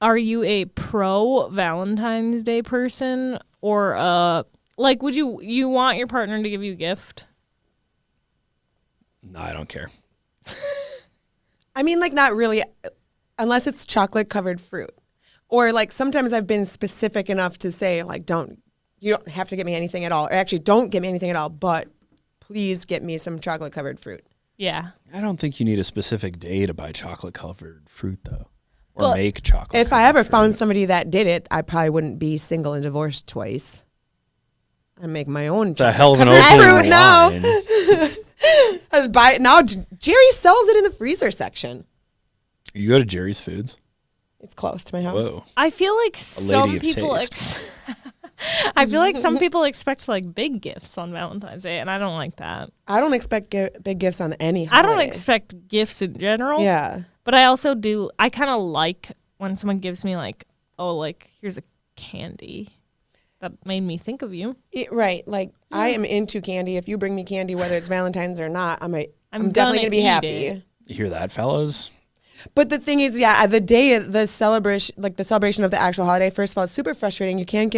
are you a pro Valentine's Day person or like would you want your partner to give you a gift? No, I don't care. I mean, like, not really, unless it's chocolate-covered fruit. Or, like, sometimes I've been specific enough to say, like, you don't have to get me anything at all. Or actually, don't get me anything at all, but please get me some chocolate-covered fruit. Yeah. I don't think you need a specific day to buy chocolate-covered fruit, though. Or make chocolate. If I ever found somebody that did it, I probably wouldn't be single and divorced twice. I make my own. It's a hell of an opening now. line. Now Jerry sells it in the freezer section. You go to Jerry's Foods? It's close to my house. Whoa. I feel like some lady of people taste. I feel like some people expect like big gifts on Valentine's Day, and I don't like that. I don't expect big gifts on any holiday. I don't expect gifts in general. Yeah. But I also do. I kind of like when someone gives me like, oh, like here's a candy. That made me think of you. Right. Like, I am into candy. If you bring me candy, whether it's Valentine's or not, I'm definitely going to be happy. You hear that, fellas? But the thing is, yeah, the day of the celebration, like the celebration of the actual holiday, first of all, it's super frustrating. You can't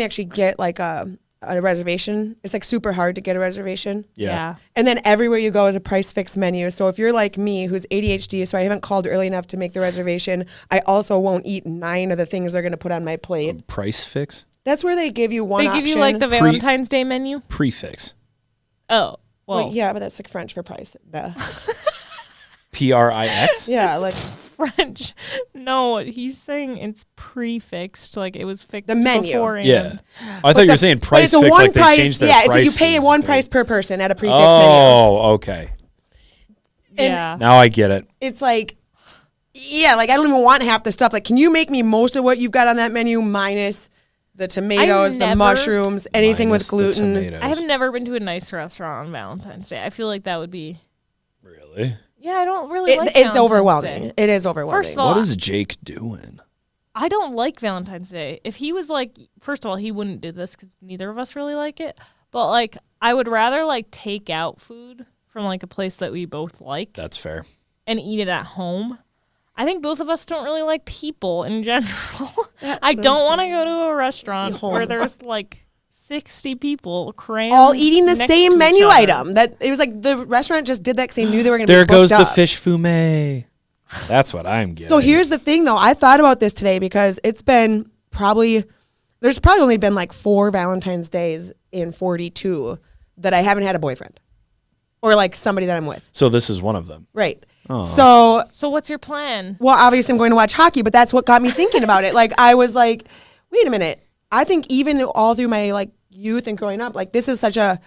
actually get like a reservation. It's like super hard to get a reservation. Yeah. And then everywhere you go is a price fix menu. So if you're like me, who's ADHD, so I haven't called early enough to make the reservation, I also won't eat 9 of the things they're going to put on my plate. Price fix? That's where they give you one option. They give you like the Valentine's Day menu? Prefix. Oh, well. Wait, yeah, but that's like French for price. Duh. Prix? Yeah, it's like French. No, he's saying it's prefixed, like it was fixed the menu. beforehand. Yeah. I thought you were saying price fix, like they changed their prices. Yeah, it's like you pay one price per person at a prefix menu. Oh, okay. Yeah. Now I get it. It's like, yeah, like I don't even want half the stuff. Like, can you make me most of what you've got on that menu minus the tomatoes, the mushrooms, anything with gluten? I have never been to a nice restaurant on Valentine's Day. I feel like that would be... Really? Yeah, I don't really like It's Valentine's overwhelming. Day. It is overwhelming. First of all, what is Jake doing? I don't like Valentine's Day. If he was like, first of all, he wouldn't do this because neither of us really like it. But like, I would rather like take out food from like a place that we both like. That's fair. And eat it at home. I think both of us don't really like people in general. I don't want to go to a restaurant where there's like 60 people crammed all eating the same menu other. item. That it was like the restaurant just did that because they knew they were going to be There goes booked the up. fish fumet. That's what I'm getting. So here's the thing, though. I thought about this today because there's probably only been like 4 Valentine's Days in 42 that I haven't had a boyfriend or like somebody that I'm with. So this is one of them. Right. Aww. So what's your plan? Well, obviously I'm going to watch hockey, but that's what got me thinking about it. Like I was like, wait a minute. I think even all through my like youth and growing up, like this is such a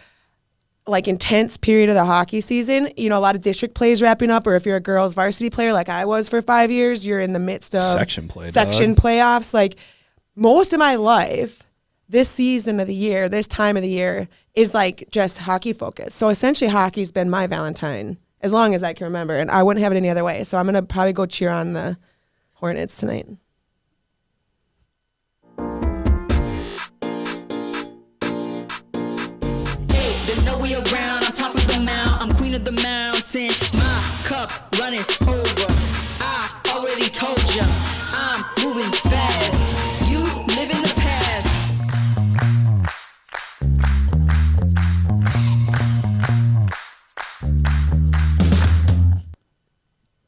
like intense period of the hockey season. You know, a lot of district plays wrapping up, or if you're a girls varsity player like I was for 5 years, you're in the midst of section playoffs. Like most of my life, this season of the year, this time of the year is like just hockey focused. So essentially hockey's been my Valentine as long as I can remember, and I wouldn't have it any other way. So I'm going to probably go cheer on the Hornets tonight. Way around, on top of the mound, I'm queen of the mountain. My cup running over. I already told ya, I'm moving fast. You live in the past.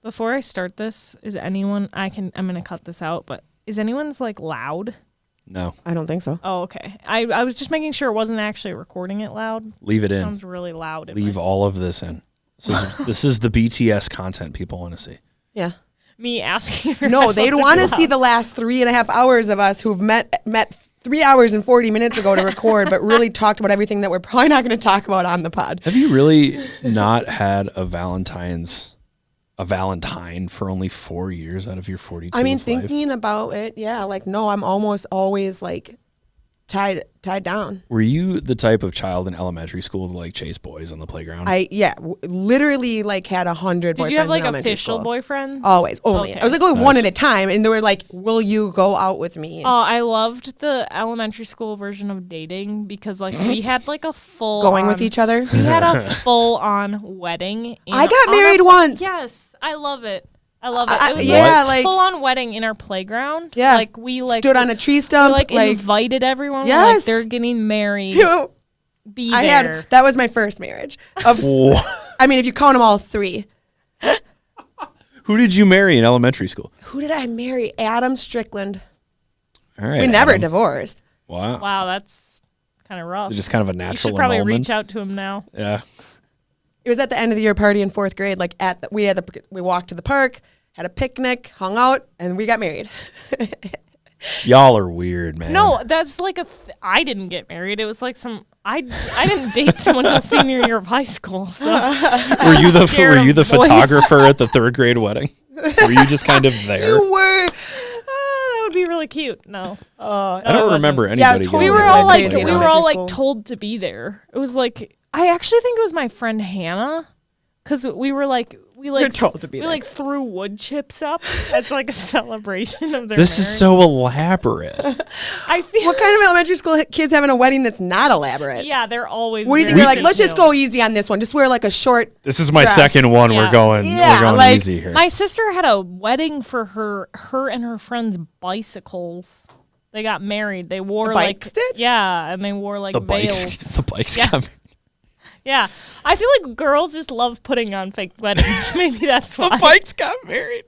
Before I start this, is anyone? I'm gonna cut this out, but is anyone's like loud? No. I don't think so. Oh, okay. I was just making sure it wasn't actually recording it loud. Leave it in. Sounds really loud. Leave all of this in. This is the BTS content people want to see. Yeah. Me asking. No, they'd want to see the last 3.5 hours of us who've met 3 hours and 40 minutes ago to record, but really talked about everything that we're probably not going to talk about on the pod. Have you really not had a Valentine for only 4 years out of your 42? I mean, thinking about it, yeah, like, no, I'm almost always like tied down. Were you the type of child in elementary school to like chase boys on the playground? Literally like had 100 boyfriends. Did you have like in official boyfriends? Always, only. Okay. I was like only one at a time, and they were like, "Will you go out with me?" Oh, I loved the elementary school version of dating because like we had like a full going with each other. We had a full on wedding. I got married once. Yes, I love it. I love it. It was yeah, like full on wedding in our playground. Yeah. Like we stood on a tree stump. We invited everyone. Yes. We're like, they're getting married. Be there. That was my first marriage. I mean, if you count them all 3. Who did you marry in elementary school? Who did I marry? Adam Strickland. All right. We never Adam. divorced. Wow. Wow, that's kind of rough. So just kind of a natural You should probably annulment. reach out to him now. Yeah. It was at the end of the year party in 4th grade. Like we walked to the park, had a picnic, hung out, and we got married. Y'all are weird, man. No, that's like I didn't get married. It was like I didn't date someone until senior year of high school. So Were you the boys. photographer at the 3rd grade wedding? Were you just kind of there? You were. that would be really cute. No, I don't remember anybody. Yeah, I was totally getting we were married all at like the crazy we wedding. were all elementary like school. told to be there. It was like I actually think it was my friend Hannah, because we were like You're told to be we there. like threw wood chips up as like a celebration of their This is marriage. so elaborate. I feel What kind of elementary school kids having a wedding that's not elaborate? yeah, they're always. What do you think? very They're like, let's just detailed. go easy on this one. Just wear like a short. This is my Dress. second one. Yeah. We're going like, easy here. My sister had a wedding for her and her friends' bicycles. They got married. They wore bikes did? Yeah, and they wore like the veils. bikes, the bikes Yeah. come. Yeah, I feel like girls just love putting on fake weddings. Maybe that's why. The bikes got married.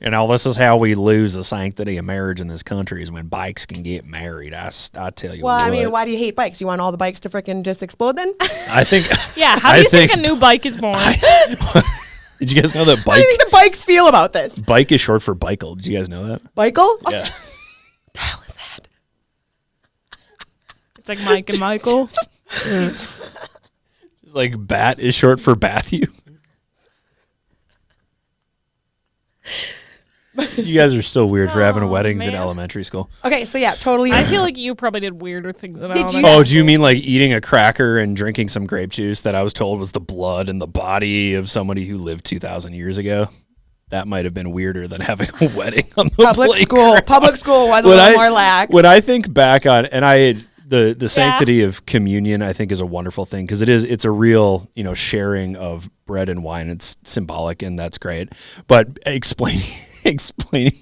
You know, this is how we lose the sanctity of marriage in this country is when bikes can get married. I tell you Well, what. I mean, why do you hate bikes? You want all the bikes to freaking just explode then? I think. Yeah, how do you think a new bike is born? Did you guys know that How do you think the bikes feel about this? bike is short for bicycle? Did you guys know that? Michael? Yeah. The hell is that? It's like Mike and Michael. It's like bat is short for Bathu. You guys are so weird for having weddings in man. elementary school. Okay, so yeah, totally. I feel like you probably did weirder things than Did you? Oh, do you mean like eating a cracker and drinking some grape juice that I was told was the blood and the body of somebody who lived 2,000 years ago? That might have been weirder than having a wedding on the playground. Public school was a little more lax. When I think back on, and the sanctity of communion, I think is a wonderful thing because it's a real, sharing of bread and wine. It's symbolic and that's great. But explaining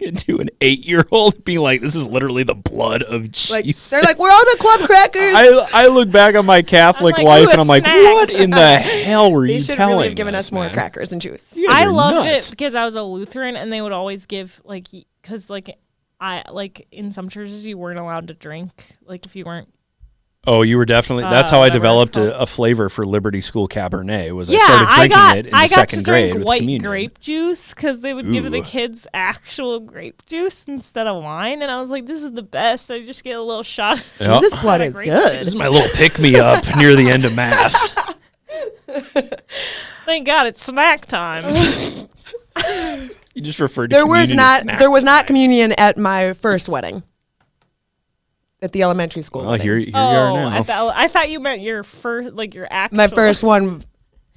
it to an 8-year-old, being like, this is literally the blood of Jesus. They're like, we're all the club crackers. I look back on my Catholic I'm like, life ooh, and I'm like, snacks. what in the hell were They you should telling really have given us more man? crackers and juice. You guys I are loved nuts. it because I was a Lutheran, and they would always give because in some churches you weren't allowed to drink if you weren't. Oh, you were definitely. That's how I whatever developed it's called. a flavor for Liberty School Cabernet. I Yeah, started drinking it in the I got second to grade drink with white communion. grape juice because they would give the Ooh. kids actual grape juice instead of wine, and I was like, "This is the best." I just get a little shot. Yep. Jesus blood Kinda is grape good. This is my little pick me up near the end of mass. Thank God it's snack time. You just referred to There was communion as snack. not communion at my first wedding. At the elementary school. Well, wedding. here you are now. I thought you meant your first, your actual. My first one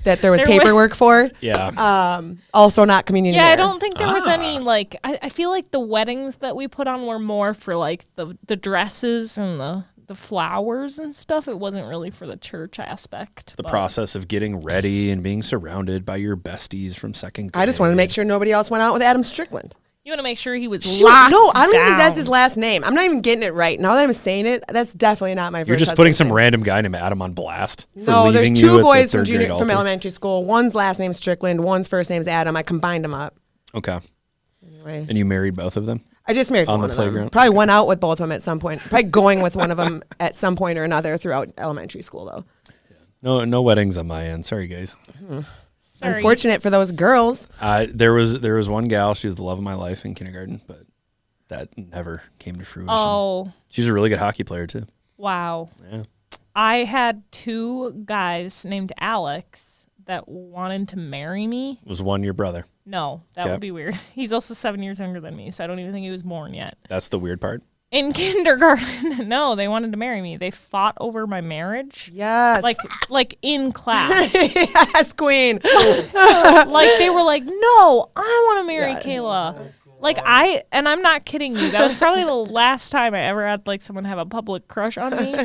that there was There was- paperwork for. Yeah. Also not communion. Yeah, I there. don't think there was any I feel like the weddings that we put on were more for the dresses and the flowers and stuff. It wasn't really for the church aspect. The but- process of getting ready and being surrounded by your besties from second grade. I just wanted to make sure nobody else went out with Adam Strickland. You want to make sure he was Shoot, locked no, I don't even think that's down. his last name. I'm not even getting it right. Now that I'm saying it, that's definitely not my first You're just putting husband's some name. random guy named Adam on blast. For No, there's leaving you at two the boys third grade from altar. elementary school. One's last name's Strickland. One's first name's Adam. I combined them up. Okay. Anyway, And you married both of them? I just married on one the of them. playground? Probably went out with both of them at some point. Probably going with one of them at some point or another throughout elementary school, though. No weddings on my end. Sorry, guys. Sorry. Unfortunate for those girls. There was one gal. She was the love of my life in kindergarten, but that never came to fruition. Oh, She's a really good hockey player too. wow. Yeah. I had two guys named Alex that wanted to marry me. Was one your brother? No, that Okay. would be weird. He's also 7 years younger than me, so I don't even think he was born yet. That's the weird part. In kindergarten, no, they wanted to marry me. They fought over my marriage. Yes. Like in class. Yes, queen. Like they were like, "No, I want to marry Kayla." And I'm not kidding you. That was probably the last time I ever had someone have a public crush on me.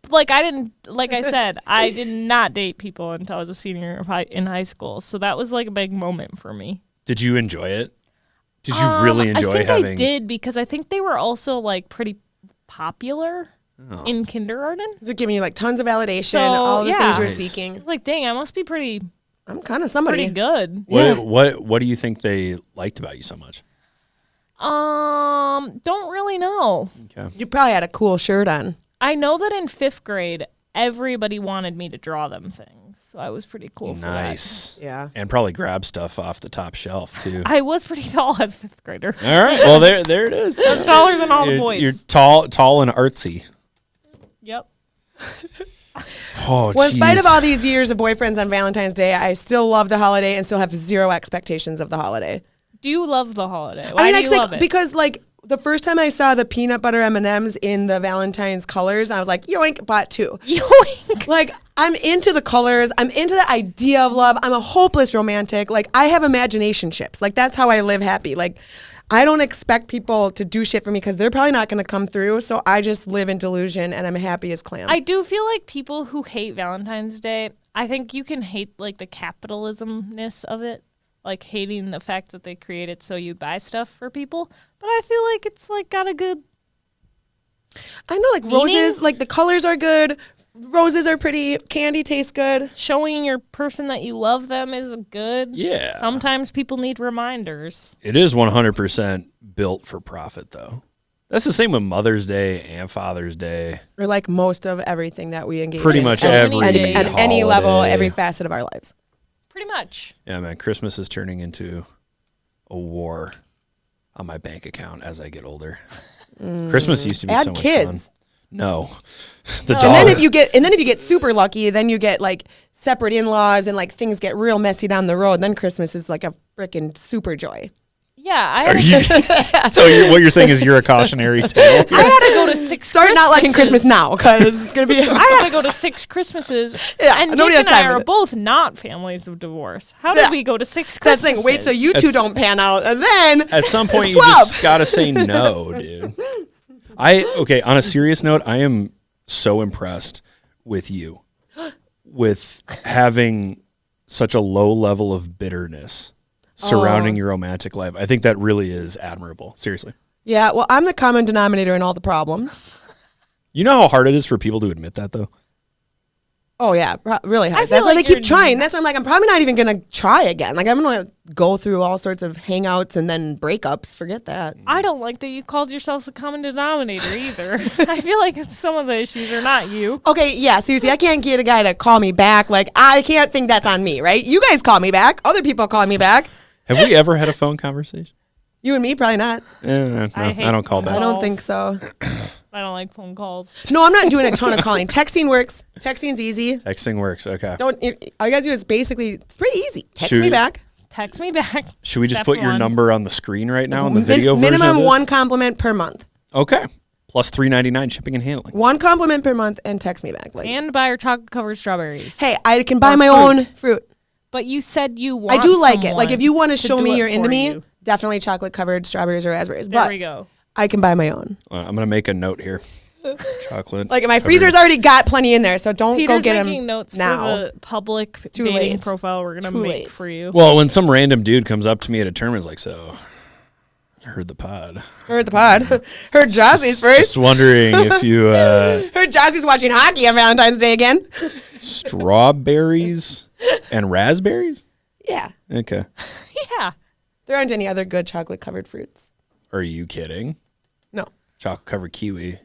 I said, I did not date people until I was a senior in high school. So that was a big moment for me. Did you enjoy it? Did you really enjoy I think having? I did because I think they were also like pretty popular in kindergarten. Is it giving you like tons of validation, So, all the things you're Nice. I seeking? was like, dang, I must be pretty I'm kind of somebody. good. What do you think they liked about you so much? Don't really know. Okay. You probably had a cool shirt on. I know that in 5th grade, everybody wanted me to draw them things, so I was pretty cool for that. Nice. Yeah. And probably grab stuff off the top shelf too. I was pretty tall as 5th grader. All right. Well, there it is. I was taller than all the boys. You're tall and artsy. Yep. Oh, Well, in spite of jeez. all these years of boyfriends on Valentine's Day, I still love the holiday and still have zero expectations of the holiday. Do you love the holiday? Why do you love it? Because like the first time I saw the peanut butter M&Ms in the Valentine's colors, I was like, yoink, bought 2. Yoink. Like, I'm into the colors. I'm into the idea of love. I'm a hopeless romantic. Like, I have imagination ships. Like, that's how I live happy. Like, I don't expect people to do shit for me because they're probably not going to come through. So I just live in delusion and I'm happy as clam. I do feel like people who hate Valentine's Day, I think you can hate like the capitalismness of it, like hating the fact that they create it so you buy stuff for people. But I feel like it's like got a good. I know, like roses, like the colors are good. Roses are pretty. Candy tastes good. Showing your person that you love them is good. Yeah. Sometimes people need reminders. It is 100% built for profit, though. That's the same with Mother's Day and Father's Day. Or like most of everything that we engage Pretty in. much So many every days. At any level, holiday. every facet of our lives. Pretty much. Yeah, man. Christmas is turning into a war on my bank account as I get older. Christmas used to be Add so much kids. fun. No, the dog. And then if you get super lucky, then you get like separate in-laws and like things get real messy down the road. Then Christmas is like a freaking super joy. Yeah, I Are had, you, so what you're saying is you're a cautionary tale? I had to go to 6 Start not liking Christmas Christmases. now because it's gonna be. I had to go to 6 Christmases. Yeah, and nobody Nick has and I time for are it. both not families of divorce. How Yeah. did we go to 6 That's Christmases? the thing. Wait till you two That's- don't pan out, and then At some point, it's you 12. just gotta say no, dude. Okay. On a serious note, I am so impressed with you, with having such a low level of bitterness surrounding your romantic life. I think that really is admirable. Seriously. Yeah, well, I'm the common denominator in all the problems. You know how hard it is for people to admit that, though? Oh yeah, really I hard. feel That's why like they keep you're trying. That's why I'm like, I'm probably not even gonna try again. Like I'm gonna go through all sorts of hangouts and then breakups. Forget that. I don't like that you called yourself the common denominator either. I feel like some of the issues are not you. Okay, yeah, seriously, I can't get a guy to call me back. Like I can't think that's on me, right? You guys call me back. Other people call me back. Have we ever had a phone conversation? You and me, probably not. No, I hate I don't call phone back. I don't Calls. think so. I don't like phone calls. No, I'm not doing a ton of calling. Texting works. Texting's easy. Texting works. Okay. All you gotta do is basically, it's pretty easy. Text Should me we- back. Text me back. Should we just Step put your 1. number on the screen right now in the video version Minimum of this? one compliment per month. Okay. Plus $3.99 shipping and handling. One compliment per month and text me back. Like, And buy your chocolate covered strawberries. hey, I can buy Or my fruit. own fruit. But you said you want I do like it. someone Like if you want to show do me it you're into for me, you. definitely chocolate covered strawberries or raspberries. There but we go. I can buy my own. I'm going to make a note here. Chocolate. Like my covered- freezer's already got plenty in there, so don't Peter's go get making them notes now. for the public too dating late. profile we're gonna Too make late. for you. Well, when some random dude comes up to me at a tournament, is like, so, I heard the pod. Heard the pod. Heard Jossie's first. Just wondering if you, Heard Jossie's watching hockey on Valentine's Day again. strawberries and raspberries? Yeah. Okay. Yeah. There aren't any other good chocolate covered fruits. Are you kidding? No. Chocolate covered kiwi.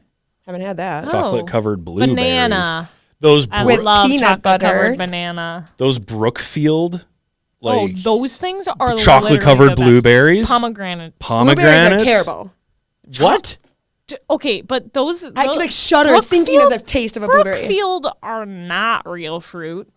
Haven't had that. Oh. Chocolate covered blueberries. Banana. Those I With love peanut chocolate butter. covered banana. those Brookfield like those things are chocolate literally covered the best. blueberries. Pomegranate. Pomegranates. Blueberries are terrible. What? Okay, but those I those- like shudder thinking of the taste of a blueberry. Brookfield are not real fruit.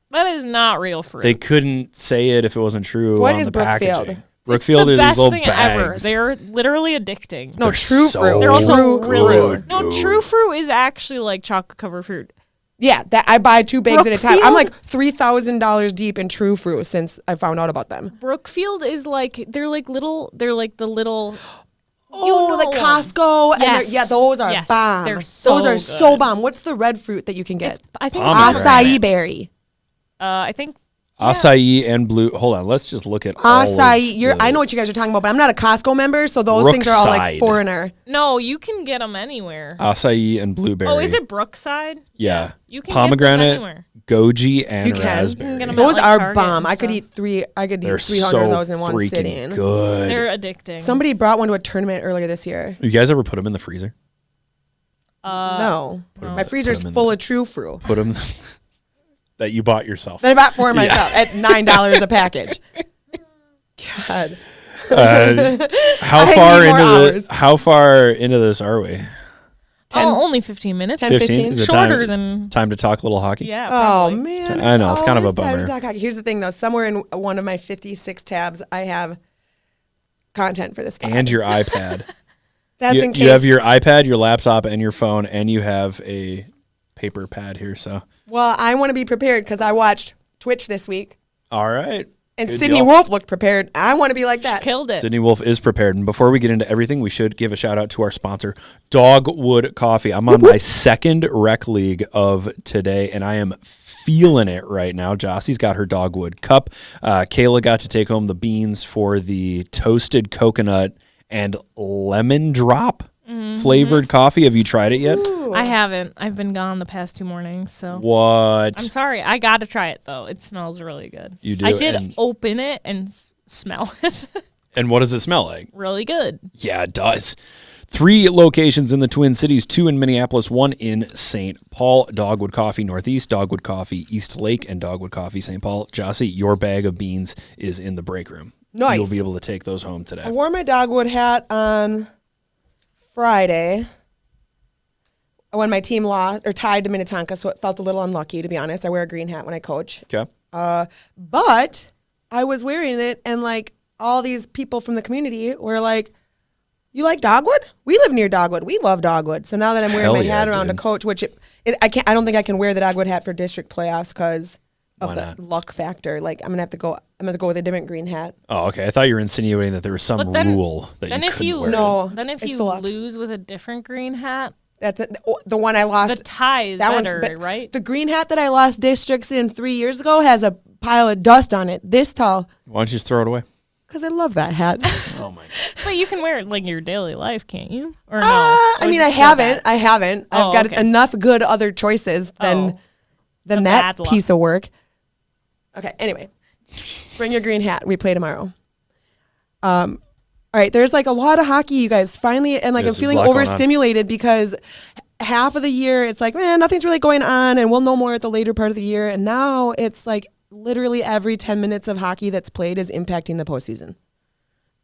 That is not real fruit. They couldn't say it if it wasn't true What on is the Brookfield? packaging. Brookfield the is best these little thing ever. bags. They're literally addicting. No, They're true so fruit. They're also True really fruit. no true fruit is actually like chocolate covered fruit. Yeah, that I buy 2 bags at a time. I'm Brookfield? like $3,000 deep in true fruit since I found out about them. Brookfield is like they're like the little Oh, the know 'em. Costco. And Yes. yeah, those are Yes. bomb. They're so those are so good. bomb. What's the red fruit that you can get? I think Pomegranate. Acai berry. I think Acai and blue. Hold on, let's just look at all Acai. of I know what you guys are talking about, but I'm not a Costco member, so those things are all like Brookside. foreigner. No, you can get them anywhere. acai and blueberry. Oh, is it Brookside? Yeah. You can pomegranate, get those anywhere. goji, and You can. raspberry. You can get 'em Those like are Target bomb. and I could stuff. eat 300 They're of so those in one freaking sitting. good. They're addicting. Somebody brought one to a tournament earlier this year. You guys ever put them in the freezer? No. My freezer's put 'em in full there. of True Fruit. Put them that you bought yourself. That I bought for myself at $9 a package. God. How I far need more into hours. how far into this are we? only 15 minutes. 10, 15 15? is it Shorter time, than time to talk a little hockey? yeah. Oh, Probably. man. I know, it's kind of a Always time to bummer. talk hockey. Here's the thing, though. Somewhere in one of my 56 tabs, I have content for this pod. And your iPad. That's you, in case. you have your iPad, your laptop, and your phone, and you have a paper pad here. So, Well, I want to be prepared because I watched Twitch this week, all right. and Good Sydney deal. Wolf looked prepared. I want to be like that. Killed it. Sydney Wolf is prepared. And before we get into everything, we should give a shout out to our sponsor, Dogwood Coffee. I'm on my second rec league of today, and I am feeling it right now. Jossie's got her Dogwood cup. Kayla got to take home the beans for the toasted coconut and lemon drop flavored coffee. Have you tried it yet? I haven't. I've been gone the past 2 mornings, so What? I'm sorry. I got to try it though. It smells really good. You do, I did and- open it and smell it. And what does it smell like? Really good. Yeah, it does. 3 locations in the Twin Cities, 2 in Minneapolis, 1 in St. Paul. Dogwood Coffee Northeast, Dogwood Coffee East Lake, and Dogwood Coffee St. Paul. Jossie, your bag of beans is in the break room. Nice. You'll be able to take those home today. I wore my Dogwood hat on Friday when my team lost or tied to Minnetonka, so it felt a little unlucky, to be honest. I wear a green hat when I coach. Okay. But I was wearing it, and like all these people from the community were like, "You like Dogwood? We live near Dogwood. We love Dogwood." So now that I'm wearing Hell my yeah, hat around to dude. coach, which I can't. I don't think I can wear the Dogwood hat for district playoffs because Why of the not? luck factor. Like I'm gonna have to go. I'm gonna go with a different green hat. Oh, okay. I thought you were insinuating that there was some But then- rule that Then you if couldn't you wear. it. No. then if it's you the luck. lose with a different green hat, That's it. The one I lost. the tie is that one's better, be- right? The green hat that I lost districts in 3 years ago has a pile of dust on it this tall. Why don't you just throw it away? Because I love that hat. Oh, my God. But you can wear it like in your daily life, can't you? Or no? I Or is mean, it I still haven't. bad? I haven't. Oh, I've got okay. enough good other choices than The that bad luck. piece of work. Okay. Anyway, bring your green hat. We play tomorrow. All right. There's like a lot of hockey, you guys. Finally, and like Yes, I'm there's a feeling lot going on. overstimulated because half of the year it's like, man, nothing's really going on, and we'll know more at the later part of the year. And now it's like literally every 10 minutes of hockey that's played is impacting the postseason.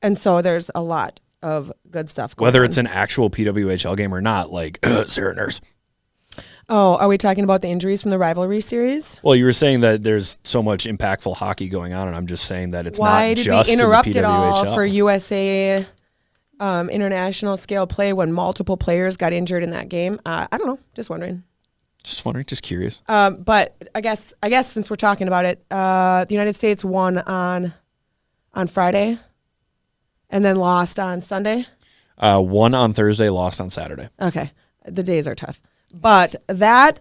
And so there's a lot of good stuff going Whether on. it's an actual PWHL game or not, like Sarah Nurse. Oh, are we talking about the injuries from the rivalry series? Well, you were saying that there's so much impactful hockey going on, and I'm just saying that it's Why not did just we in the interrupt it all PWHL. for USA international scale play when multiple players got injured in that game? I don't know. Just wondering. Just wondering, just curious. But I guess since we're talking about it, the United States won on Friday, and then lost on Sunday. Won on Thursday, lost on Saturday. Okay, the days are tough, but that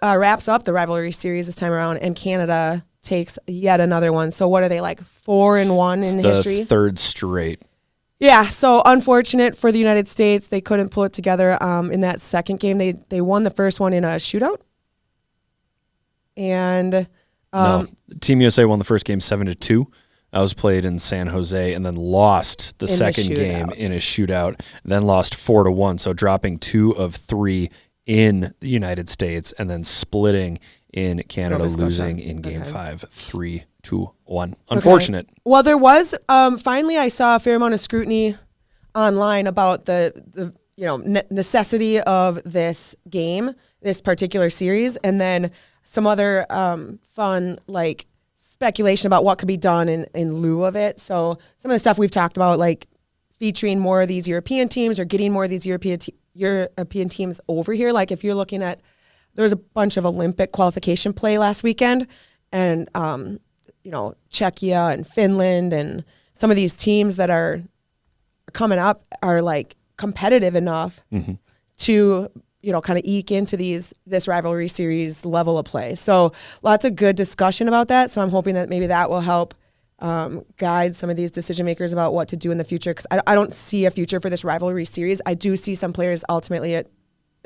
wraps up the rivalry series this time around, and Canada takes yet another one. So what are they, like 4-1 in The history? third straight. Yeah, so unfortunate for the United States. They couldn't pull it together in that second game. They won the first one in a shootout. And No, Team USA won the first game 7-2. That was played in San Jose, and then lost the In the second game shootout. in a shootout. Then lost 4-1, so dropping 2 of 3 in the United States, and then splitting in Canada, Nova Scotia. losing in Game Okay. 5, 3-1. Unfortunate. well, there was finally I saw a fair amount of scrutiny online about the necessity of this game, this particular series, and then some other fun like speculation about what could be done in lieu of it. So some of the stuff we've talked about, like featuring more of these European teams or getting more of these European teams over here. Like if you're looking at, there was a bunch of Olympic qualification play last weekend, and Czechia and Finland and some of these teams that are coming up are like competitive enough to kind of eke into this rivalry series level of play. So lots of good discussion about that. So I'm hoping that maybe that will help guide some of these decision makers about what to do in the future. Because I don't see a future for this rivalry series. I do see some players ultimately at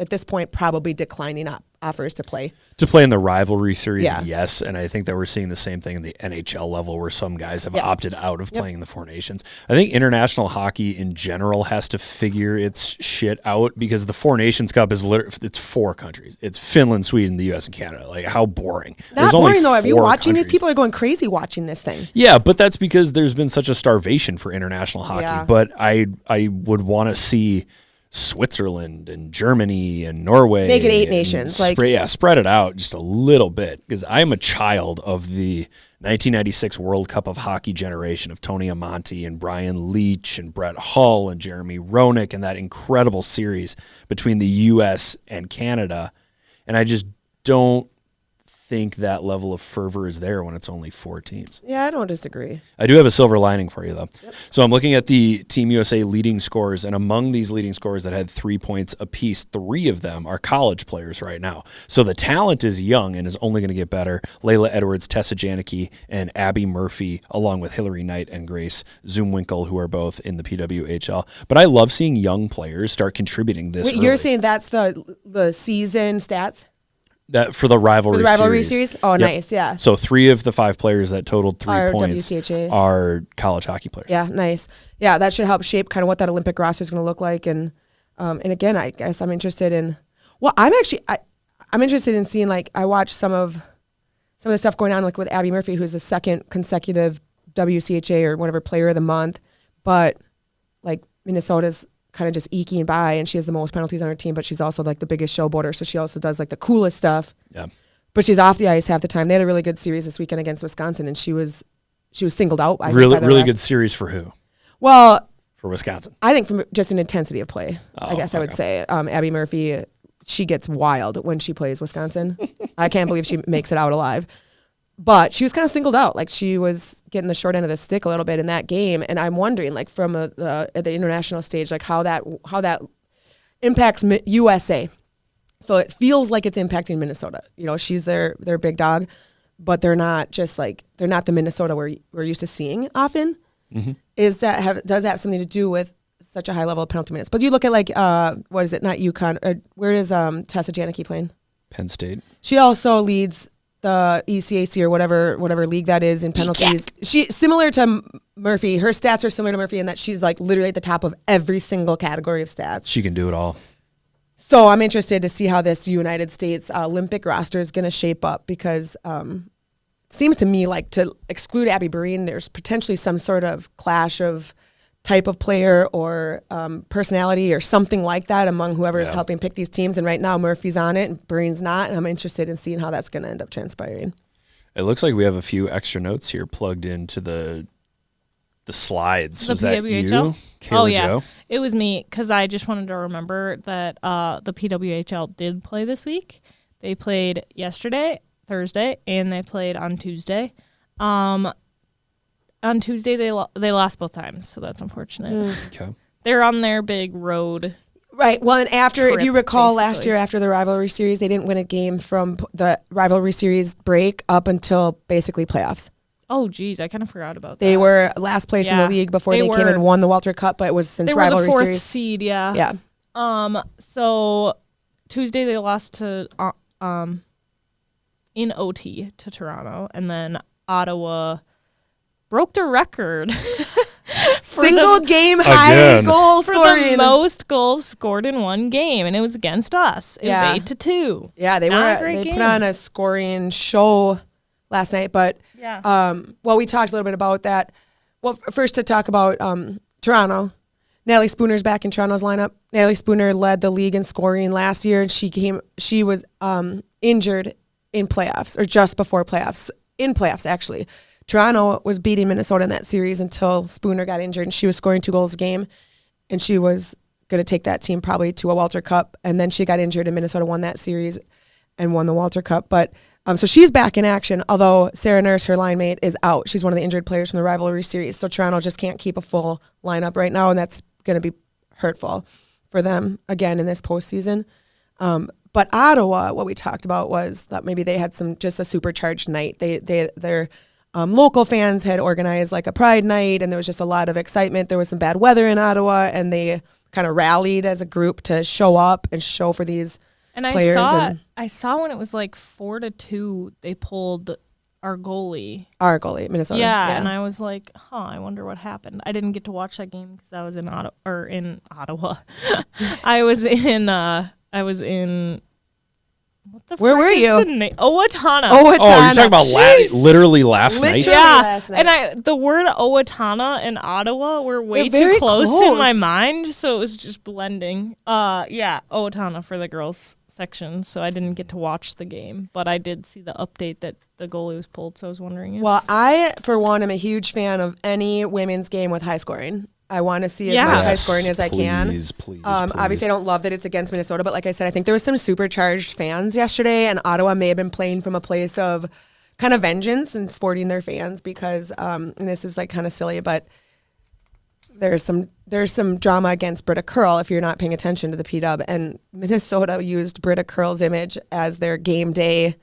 this point probably declining offers to play. To play in the rivalry series, Yeah. yes. And I think that we're seeing the same thing in the NHL level where some guys have opted out of playing in the Four Nations. I think international hockey in general has to figure its shit out because the Four Nations Cup is it's 4 countries. It's Finland, Sweden, the U.S., and Canada. Like, how boring. Not boring, though. Are you 4 watching? countries. These people are going crazy watching this thing. Yeah, but that's because there's been such a starvation for international hockey. Yeah. But I would want to see Switzerland and Germany and Norway. Make it 8 nations. Spread it out just a little bit because I'm a child of the 1996 World Cup of Hockey generation of Tony Amonte and Brian Leach and Brett Hull and Jeremy Roenick and that incredible series between the U.S. and Canada. And I just don't think that level of fervor is there when it's only 4 teams. Yeah, I don't disagree. I do have a silver lining for you, though. Yep. So I'm looking at the Team USA leading scorers, and among these leading scorers that had 3 points apiece, 3 of them are college players right now. So the talent is young and is only going to get better. Layla Edwards, Tessa Janicki, and Abby Murphy, along with Hillary Knight and Grace Zoomwinkle, who are both in the PWHL. But I love seeing young players start contributing this Wait, early. you're saying that's the season stats? That for the rivalry series? Oh, Yep. nice, yeah. So 3 of the 5 players that totaled 3 points WCHA. are college hockey players. Yeah, nice. Yeah, that should help shape kind of what that Olympic roster is going to look like. And again, I guess I'm interested in. Well, I'm interested in seeing, like, I watched some of the stuff going on, like with Abby Murphy, who's the 2nd consecutive WCHA or whatever Player of the Month, but like Minnesota's kind of just eking by, and she has the most penalties on her team, but she's also like the biggest showboater, so she also does like the coolest stuff. Yeah. But she's off the ice half the time. They had a really good series this weekend against Wisconsin, and she was singled out. I think, by the Really ref. good series for who? Well, For Wisconsin. I think from just an intensity of play, I guess I would okay. say. Abby Murphy, she gets wild when she plays Wisconsin. I can't believe she makes it out alive. But she was kind of singled out. Like, she was getting the short end of the stick a little bit in that game. And I'm wondering, like, from at the international stage, like how that impacts USA. So it feels like it's impacting Minnesota. You know, she's their big dog, but they're not the Minnesota we're used to seeing often. Mm-hmm. Does that have something to do with such a high level of penalty minutes? But you look at, like, what is it? Not UConn. Where is Tessa Janicki playing? Penn State. She also leads the ECAC or whatever league that is in penalties. She similar to Murphy. Her stats are similar to Murphy in that she's like literally at the top of every single category of stats. She can do it all. So I'm interested to see how this United States Olympic roster is going to shape up because it seems to me like to exclude Abby Breen, there's potentially some sort of clash of type of player or personality or something like that among whoever is helping pick these teams. And right now Murphy's on it and Breen's not. And I'm interested in seeing how that's going to end up transpiring. It looks like we have a few extra notes here plugged into the slides. The Was that you? PWHL? Kayla Oh, yeah. Joe? It was me because I just wanted to remember that the PWHL did play this week. They played yesterday, Thursday, and they played on Tuesday. On Tuesday, they lost both times, so that's unfortunate. Okay. They're on their big road. Right. Well, and after, if you Trip, recall, last basically. year after the rivalry series, they didn't win a game from the rivalry series break up until basically playoffs. Oh, geez, I kind of forgot about that. They were last place in the Yeah. league before They they came were- and won the Walter Cup, but it was since They were the rivalry 4th series. seed, yeah. Yeah. So Tuesday they lost to in OT to Toronto, and then Ottawa broke the record Single game high Again. goal for scoring. the most goals scored in one game, and it was against us. It Yeah. was 8-2. Yeah, they Not a great they game. put on a scoring show last night, but Yeah. well, we talked a little bit about that. Well, first to talk about Toronto. Natalie Spooner's back in Toronto's lineup. Natalie Spooner led the league in scoring last year, and she was injured in playoffs or just before playoffs. In playoffs, actually. Toronto was beating Minnesota in that series until Spooner got injured, and she was scoring 2 goals a game, and she was going to take that team probably to a Walter Cup, and then she got injured, and Minnesota won that series and won the Walter Cup. But so she's back in action, although Sarah Nurse, her line mate, is out. She's one of the injured players from the rivalry series, so Toronto just can't keep a full lineup right now, and that's going to be hurtful for them again in this postseason. But Ottawa, what we talked about was that maybe they had just a supercharged night. Their local fans had organized like a pride night, and there was just a lot of excitement. There was some bad weather in Ottawa, and they kind of rallied as a group to show up and show for these players. I saw when it was like 4-2, they pulled our goalie, Minnesota. Yeah, and I was like, I wonder what happened. I didn't get to watch that game because I was in Ottawa. I was in. Where were you? Owatonna. Oh, you're talking about literally last night? Yeah, last night. and the word Owatonna and Ottawa were way They're too close in close. my mind, so it was just blending. Owatonna for the girls section, so I didn't get to watch the game, but I did see the update that the goalie was pulled, so I was wondering if... Well, I, for one, am a huge fan of any women's game with high scoring. I want to see as much high scoring as I can. Please. Obviously, I don't love that it's against Minnesota, but like I said, I think there was some supercharged fans yesterday, and Ottawa may have been playing from a place of kind of vengeance and sporting their fans because, and this is like kind of silly, but there's some drama against Britta Curl if you're not paying attention to the PW, and Minnesota used Britta Curl's image as their game day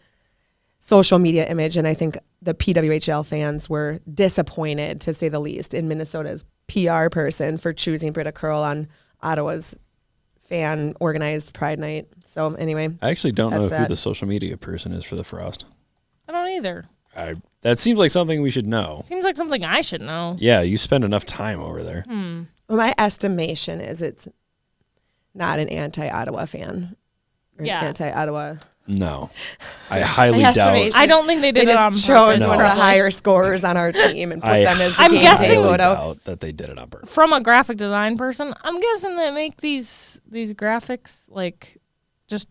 social media image, and I think the PWHL fans were disappointed, to say the least, in Minnesota's PR person for choosing Britta Curl on Ottawa's fan organized Pride Night. So anyway, I actually don't know who the social media person is for the Frost. I don't either. That seems like something we should know. Seems like something I should know. Yeah, you spend enough time over there. Well, my estimation is it's not an anti-Ottawa fan. Or Yeah. Anti-Ottawa. No, I highly doubt. estimation- I don't think they did They it on just purpose. chose one of the probably. higher scorers on our team and put them as the I'm game guessing- day highly photo. doubt that they did it on purpose. From a graphic design person, I'm guessing they make these graphics like just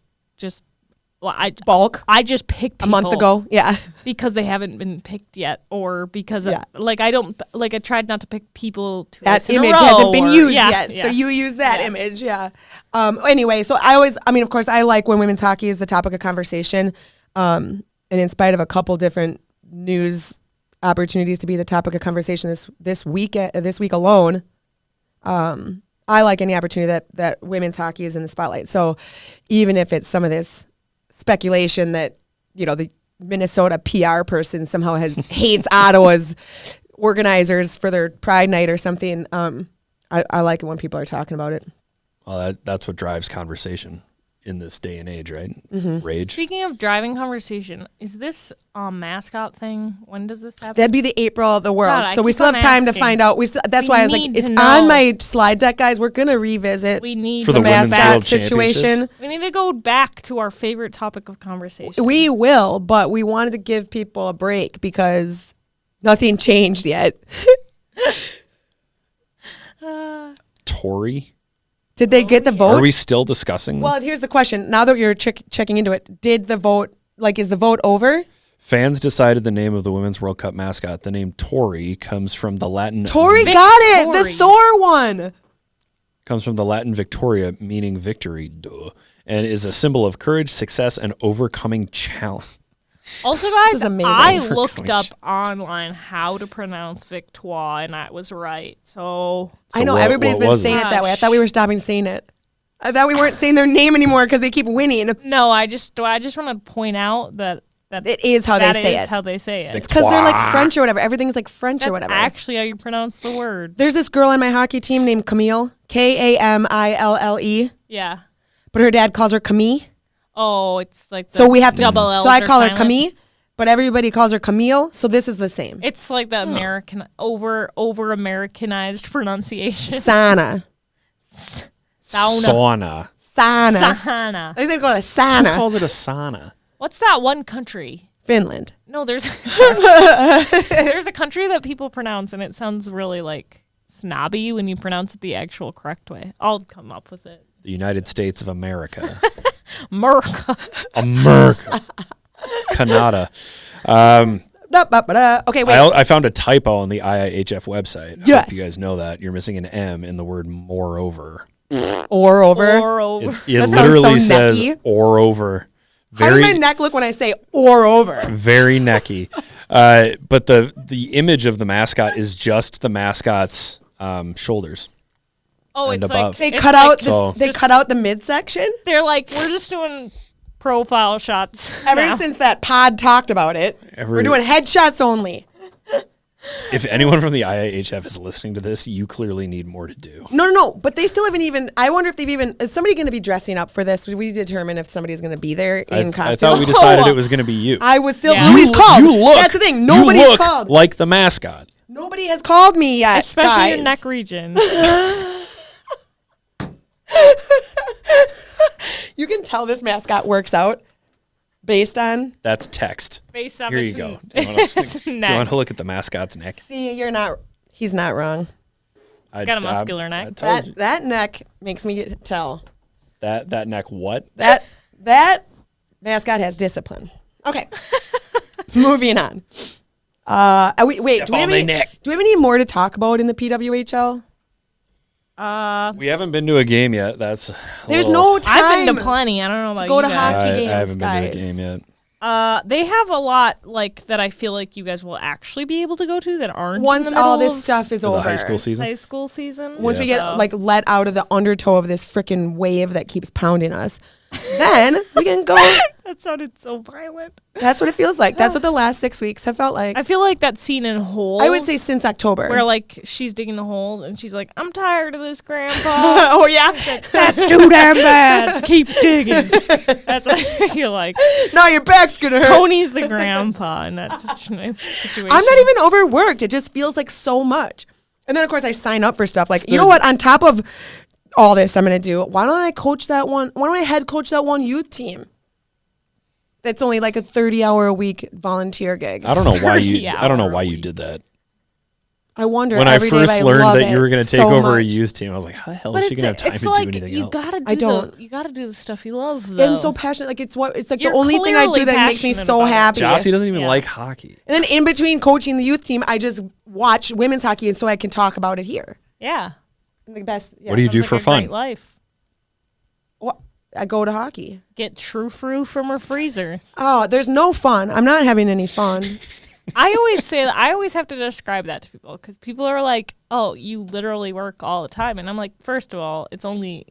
well, Bulk I just pick a people month ago. Yeah. because they haven't been picked yet, or because Yeah. I tried not to pick people to That in a image row, hasn't been or- used yeah, yet. yeah. So you use that Yeah. image. Yeah. Anyway, so of course, I like when women's hockey is the topic of conversation. And in spite of a couple different news opportunities to be the topic of conversation this week alone, I like any opportunity that women's hockey is in the spotlight. So even if it's some of this speculation that, the Minnesota PR person somehow hates Ottawa's organizers for their Pride Night or something, I like it when people are talking about it. Well, that's what drives conversation in this day and age, right? Mm-hmm. Rage. Speaking of driving conversation, is this mascot thing? When does this happen? That'd be the April of the world. God, I so we keep still have on time to asking. find out. That's We why I was like, need it's to on know. my slide deck, guys. We're going to revisit We need For the the Women's mascot World situation. Championships? We need to go back to our favorite topic of conversation. We will, but we wanted to give people a break because nothing changed yet. Tory? Did they get the vote? Are we still discussing? Well, here's the question. Now that you're checking into it, did the vote, is the vote over? Fans decided the name of the Women's World Cup mascot. The name Tory comes from the Latin. Tori got it. The Victory. Thor one. Comes from the Latin Victoria, meaning victory, and is a symbol of courage, success, and overcoming challenge. Also, is guys, amazing. I looked up online how to pronounce Victoire, and I was right. So I know what- everybody's what been was saying it? it that way. I thought we were stopping saying it. I thought we weren't saying their name anymore because they keep winning. no, I just want to point out that It is how that they say is it. how they say it. It's because they're like French or whatever. Everything's like French or That's whatever. actually how you pronounce the word. There's this girl on my hockey team named Camille, Kamille, Yeah. but her dad calls her Camille. Oh, it's like the So we have to. double L's So I are call her silent. Camille, but everybody calls her Camille. So this is the same. It's like the American over Americanized pronunciation. Sana. Sauna. Sana. Sana. I said go to Who Sana. calls it a sauna? What's that one country? Finland. No, there's there's a country that people pronounce, and it sounds really like snobby when you pronounce it the actual correct way. I'll come up with it. The United States of America. America. America. Canada. Okay, wait. I found a typo on the IIHF website. I Yes. hope you guys know that. You're missing an M in the word moreover. or over. Or over. It That sounds literally so says necky. or over. How does my neck look when I say or over? Very necky. But the image of the mascot is just the mascot's shoulders. Oh, and it's above. like They it's cut like out So- they cut out the midsection. They're like, we're just doing profile shots. Ever now. since that pod talked about it, we're doing headshots only. If anyone from the IIHF is listening to this, you clearly need more to do. No. But they still haven't even. I wonder if they've even. Is somebody going to be dressing up for this? Did we determine if somebody's going to be there in I costume? thought we decided it was going to be you. I was still. Yeah. Nobody's called. You look. That's the thing. You Nobody's look called. like the mascot. Nobody has called me yet, Especially guys. your neck region. You can tell this mascot works out based on. That's text. Based on Here you its go. its Do you neck. want to look at the mascot's neck? See, you're not. He's not wrong. Got a muscular neck. I told you. That neck makes me tell. That neck what? That mascot has discipline. Okay. Moving on. Wait. Step Do we, have on my any, neck. do we have any more to talk about in the PWHL? We haven't been to a game yet. That's There's no time. I've been to plenty. I don't know about go you to guys. hockey I games, haven't been to guys. a game yet. They have a lot like that. I feel like you guys will actually be able to go to that aren't Once in the all middle this of stuff is For over. the high school season. high school season. Once we get So- like let out of the undertow of this freaking wave that keeps pounding us, then we can go. that sounded so violent. That's what it feels like. That's what the last 6 weeks have felt like. I feel like that scene in Holes. I would say since October. where like she's digging the hole and she's like, "I'm tired of this, Grandpa. oh yeah. That's too damn bad. Keep digging." That's what I feel like. Now your back's gonna hurt. Tony's the grandpa in that situation. I'm not even overworked. It just feels like so much. And then of course I sign up for stuff like, you know what? On top of all this, I'm gonna do. Why don't I coach that one? Why don't I head coach that one youth team? That's only like a 30-hour a week volunteer gig. I don't know why 30 you. I don't know hour why you week. did that. I wonder. When I every day first if learned love that you were it going to take so over a much. youth team, I was like, how the hell But is she going to have time to do anything you else? gotta do I don't. you gotta do the stuff you love though. I'm so passionate. Like it's like You're the only thing I do clearly that makes me passionate so about it. happy. Jossie doesn't even Yeah. like hockey. And then in between coaching the youth team, I just watch women's hockey, and so I can talk about it here. Yeah. And the best. Yeah. What do you do Sounds for like a fun? great life. Well, I go to hockey. Get true fruit from her freezer. Oh, there's no fun. I'm not having any fun. I always say that. I always have to describe that to people because people are like, "Oh, you literally work all the time," and I'm like, first of all, it's only.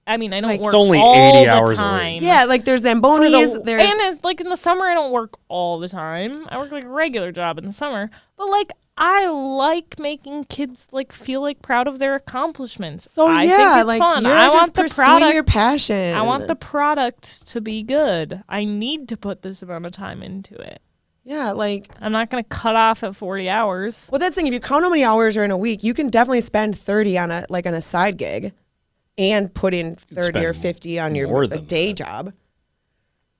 I mean, I don't Like, work it's only all 80 the hours a week. time. Yeah, like there's For Zambonis. the- There's and it's, like in the summer, I don't work all the time. I work like a regular job in the summer, but like I like making kids like feel like proud of their accomplishments. so I yeah, think it's like fun. you're I just want the pursuing product. your passion. I want the product to be good. I need to put this amount of time into it. Yeah, like I'm not going to cut off at 40 hours. well, that's the thing. If you count how many hours are in a week, you can definitely spend 30 on a side gig, and put in 30 or spend 50 on more your than day that. job.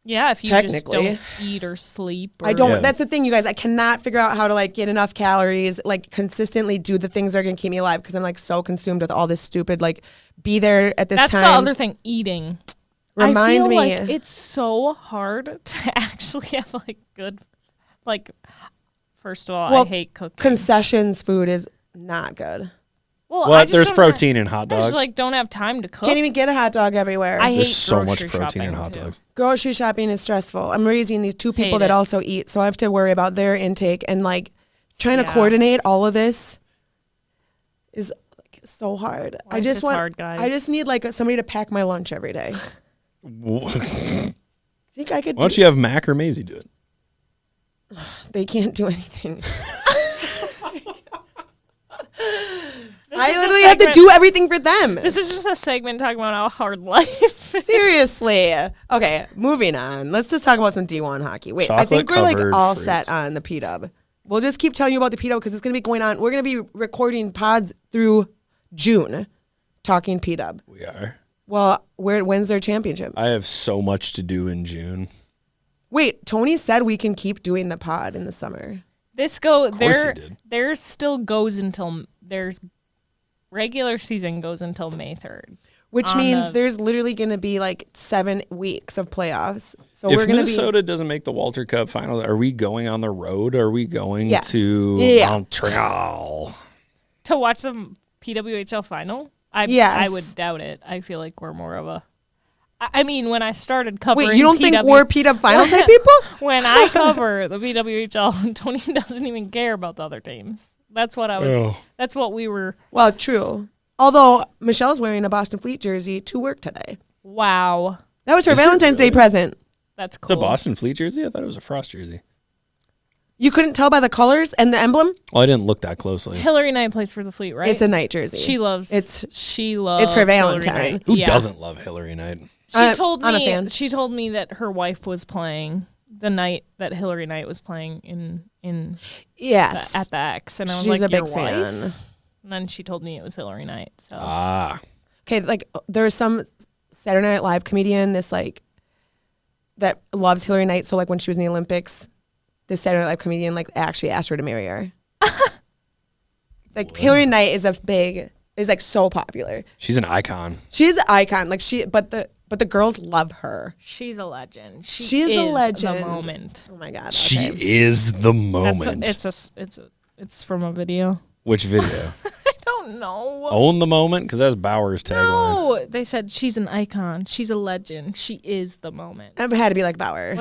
Yeah, if you just Technically. don't eat or sleep. Or I don't. Yeah. That's the thing, you guys. I cannot figure out how to like get enough calories, like consistently do the things that are gonna keep me alive because I'm like so consumed with all this stupid like be there at this That's time. the other thing, eating. I Remind feel me. like it's so hard to actually have like good, like, first of all, Well, I hate cooking. Concessions food is not good. well, I What? just There's don't protein in hot I just dogs. like don't have time to cook. Can't even get a hot dog everywhere. I hate There's so much grocery protein in shopping, hot too. dogs. Grocery shopping is stressful. I'm raising these two people Hate that it. also eat, so I have to worry about their intake and like trying to Yeah. coordinate all of this is like so hard. I Life just is want. hard, guys. I just need like somebody to pack my lunch every day. Why Think I could? don't you have Mac or Maisie do it? They can't do anything. I is a literally have to segment- do everything for them. This is just a segment talking about how hard life is. Seriously. Okay, moving on. Let's just talk about some D1 hockey. Wait, I think we're like Chocolate-covered all fruits. set on the P-Dub. We'll just keep telling you about the P-Dub because it's going to be going on. We're going to be recording pods through June talking P-Dub. We are. Well, when's their championship? I have so much to do in June. Wait, Tony said we can keep doing the pod in the summer. This course he did. Theirs still goes until there's regular season goes until May 3rd. Which On means the- there's literally going to be like 7 weeks of playoffs. So If we're going to be Minnesota doesn't make the Walter Cup final, are we going on the road? Are we going Yes. to Yeah. Montreal? To watch the PWHL final? I Yes. would doubt it. I feel like we're more of a. I mean, when I started covering, Wait, you don't think PW we're P-Dub final type people? When I cover the PWHL, Tony doesn't even care about the other teams. That's what I was. Oh. That's what we were. Well, true. Although Michelle's wearing a Boston Fleet jersey to work today. Wow. That was her Is it Valentine's Day really? present. That's It's a cool. Boston Fleet jersey? I thought it was a Frost jersey. You couldn't tell by the colors and the emblem? Well, I didn't look that closely. Hillary Knight plays for the Fleet, right? It's a night jersey. She loves It's her Hillary Valentine. Knight. Who Yeah. doesn't love Hillary Knight? She told I'm a me fan. she told me that her wife was playing the night that Hillary Knight was playing in yes. at the X, and I was She's like, a big your fan. wife? And then she told me it was Hillary Knight. So Ah. Okay, like there's some Saturday Night Live comedian that loves Hillary Knight. So like when she was in the Olympics, this Saturday Night Live comedian actually asked her to marry her. Hillary Knight is so popular. She's an icon. She's an icon. But the girls love her. she's a legend. She is a legend. The moment. Oh my god. She okay. is the moment. It's from a video. Which video? I don't know. Own the moment? Because that's Bauer's tagline. No, they said she's an icon. She's a legend. She is the moment. It had to be like Bauer.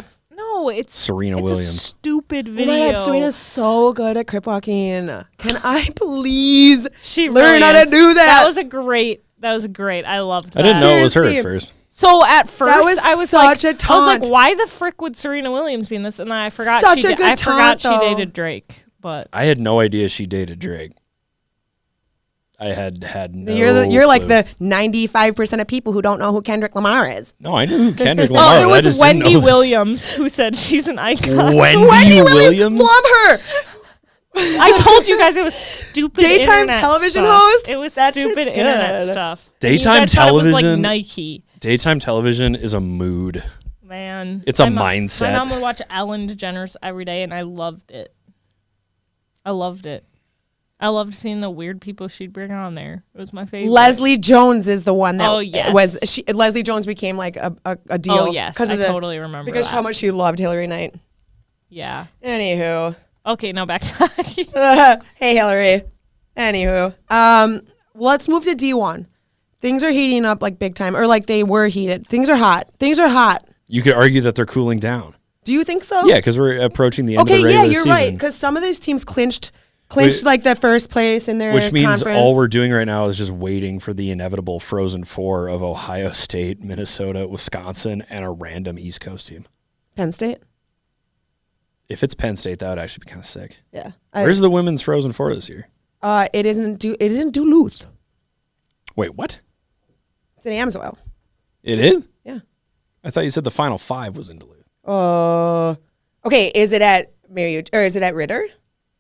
It's Serena it's Williams. A stupid Oh video. my god, Serena's so good at crip walking. Can I please She learn really how to is. do that? That was great. I loved that. I didn't know it was her at Seriously. first. So at first, was I was such like, a taunt. why the frick would Serena Williams be in this? And then I forgot Such she a did, good I forgot taunt, she though. dated Drake. But I had no idea she dated Drake. I had no You're like clue. the 95% of people who don't know who Kendrick Lamar is. No, I knew who Kendrick Lamar oh, it was. I was just didn't Wendy know this. Williams who said she's an icon. Wendy Williams? Love her. I told you guys it was stupid. Daytime internet television stuff. host? It was That stupid shit's internet good. stuff. Daytime And you guys thought it was like television? Nike. Daytime television is a mood. Man, It's a My mindset. mom would watch Ellen DeGeneres every day, and I loved it. I loved seeing the weird people she'd bring on there. It was my favorite. Leslie Jones is the one that Oh, yes. Leslie Jones became like a deal. Oh yes, I of the, totally remember because that. how much she loved Hillary Knight. Yeah. Anywho, Okay, now back to hockey. hey Hillary. Anywho, let's move to D1. Things are heating up like big time, or like they were heated. Things are hot. You could argue that they're cooling down. Do you think so? Yeah, because we're approaching the end Okay, of the yeah, regular you're season. right. Because some of these teams clinched Wait, like the first place in their which means conference. all we're doing right now is just waiting for the inevitable Frozen Four of Ohio State, Minnesota, Wisconsin, and a random East Coast team. Penn State. If it's Penn State, that would actually be kind of sick. Yeah. Where's the women's Frozen Four this year? It isn't Duluth. Wait, what? It's in Amsoil. It is? Yeah. I thought you said the Final Five was in Duluth. Okay. Is it at or is it at Ritter?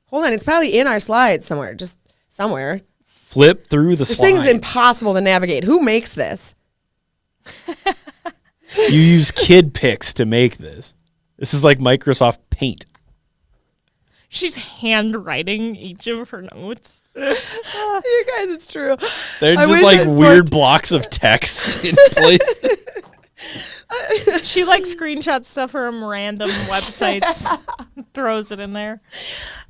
Hold on. It's probably in our slides somewhere. Just somewhere. Flip through the This slides. thing's impossible to navigate. Who makes this? You use kid pics to make this. This is like Microsoft Paint. She's handwriting each of her notes. You guys, it's true. They're I just wish like I'd weird put- blocks of text in place. She like screenshots stuff from random websites, throws it in there.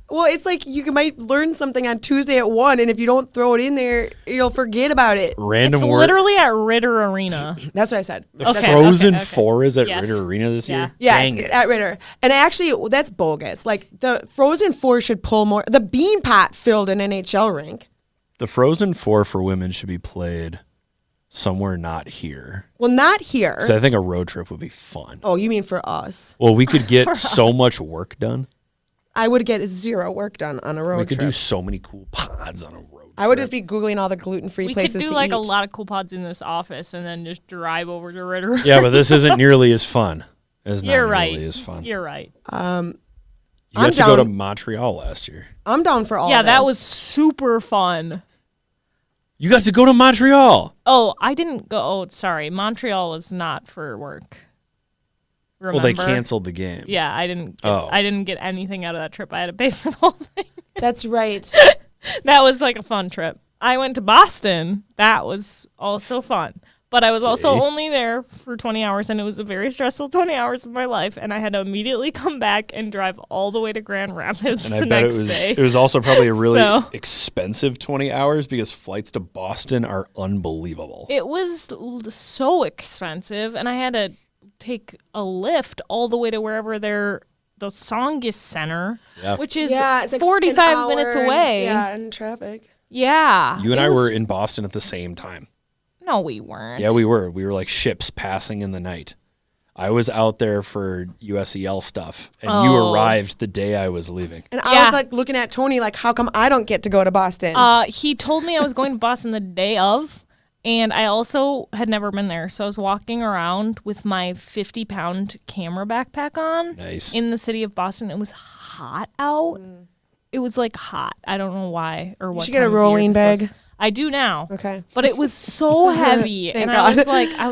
Well, it's like you might learn something on Tuesday at 1, and if you don't throw it in there, you'll forget about it. Random It's word. literally at Ritter Arena. That's what I said. The Okay, Frozen okay. Four is at Yes. Ritter Arena this Yeah. year? Yes, Dang it's it. at Ritter. And actually, that's bogus. Like, the Frozen 4 should pull more. The Bean Pot filled an NHL rink. The Frozen Four for women should be played somewhere not here. Well, not here. So I think a road trip would be fun. Oh, you mean for us? Well, we could get so much work done. I would get zero work done on a road We could trip. do so many cool pods on a road trip. I would just be Googling all the gluten-free We places could do to like eat. a lot of cool pods in this office and then just drive over to Ritter. Yeah, but this isn't nearly as fun. It's not You're right. nearly as fun. You're right. You I'm got to go to down. Montreal last year. I'm down for all Yeah, of that this. was super fun. You got to go to Montreal. Oh, I didn't go. Oh, sorry. Montreal was not for work. Remember? Well, they canceled the game. Yeah, I didn't. Oh. I didn't get anything out of that trip. I had to pay for the whole thing. That's right. That was like a fun trip. I went to Boston. That was also fun. But I was also See? only there for 20 hours, and it was a very stressful 20 hours of my life. And I had to immediately come back and drive all the way to Grand Rapids And the I bet next it was day. it was also probably a really So- expensive 20 hours because flights to Boston are unbelievable. It was so expensive, and I had to take a lift all the way to wherever the Songus Center, Yeah. which is Yeah, it's like 45 an minutes hour away. Yeah, in traffic. Yeah. You and it I was- were in Boston at the same time. No, we weren't. Yeah, we were. We were like ships passing in the night. I was out there for USEL stuff, and you arrived the day I was leaving. And I Yeah. was like looking at Tony like, how come I don't get to go to Boston? He told me I was going to Boston the day of, and I also had never been there. So I was walking around with my 50-pound camera backpack on Nice. in the city of Boston. It was hot out. It was like hot. I don't know why or what. should get a time of year rolling this was. bag. I do now. Okay. But it was so heavy, Thank and I was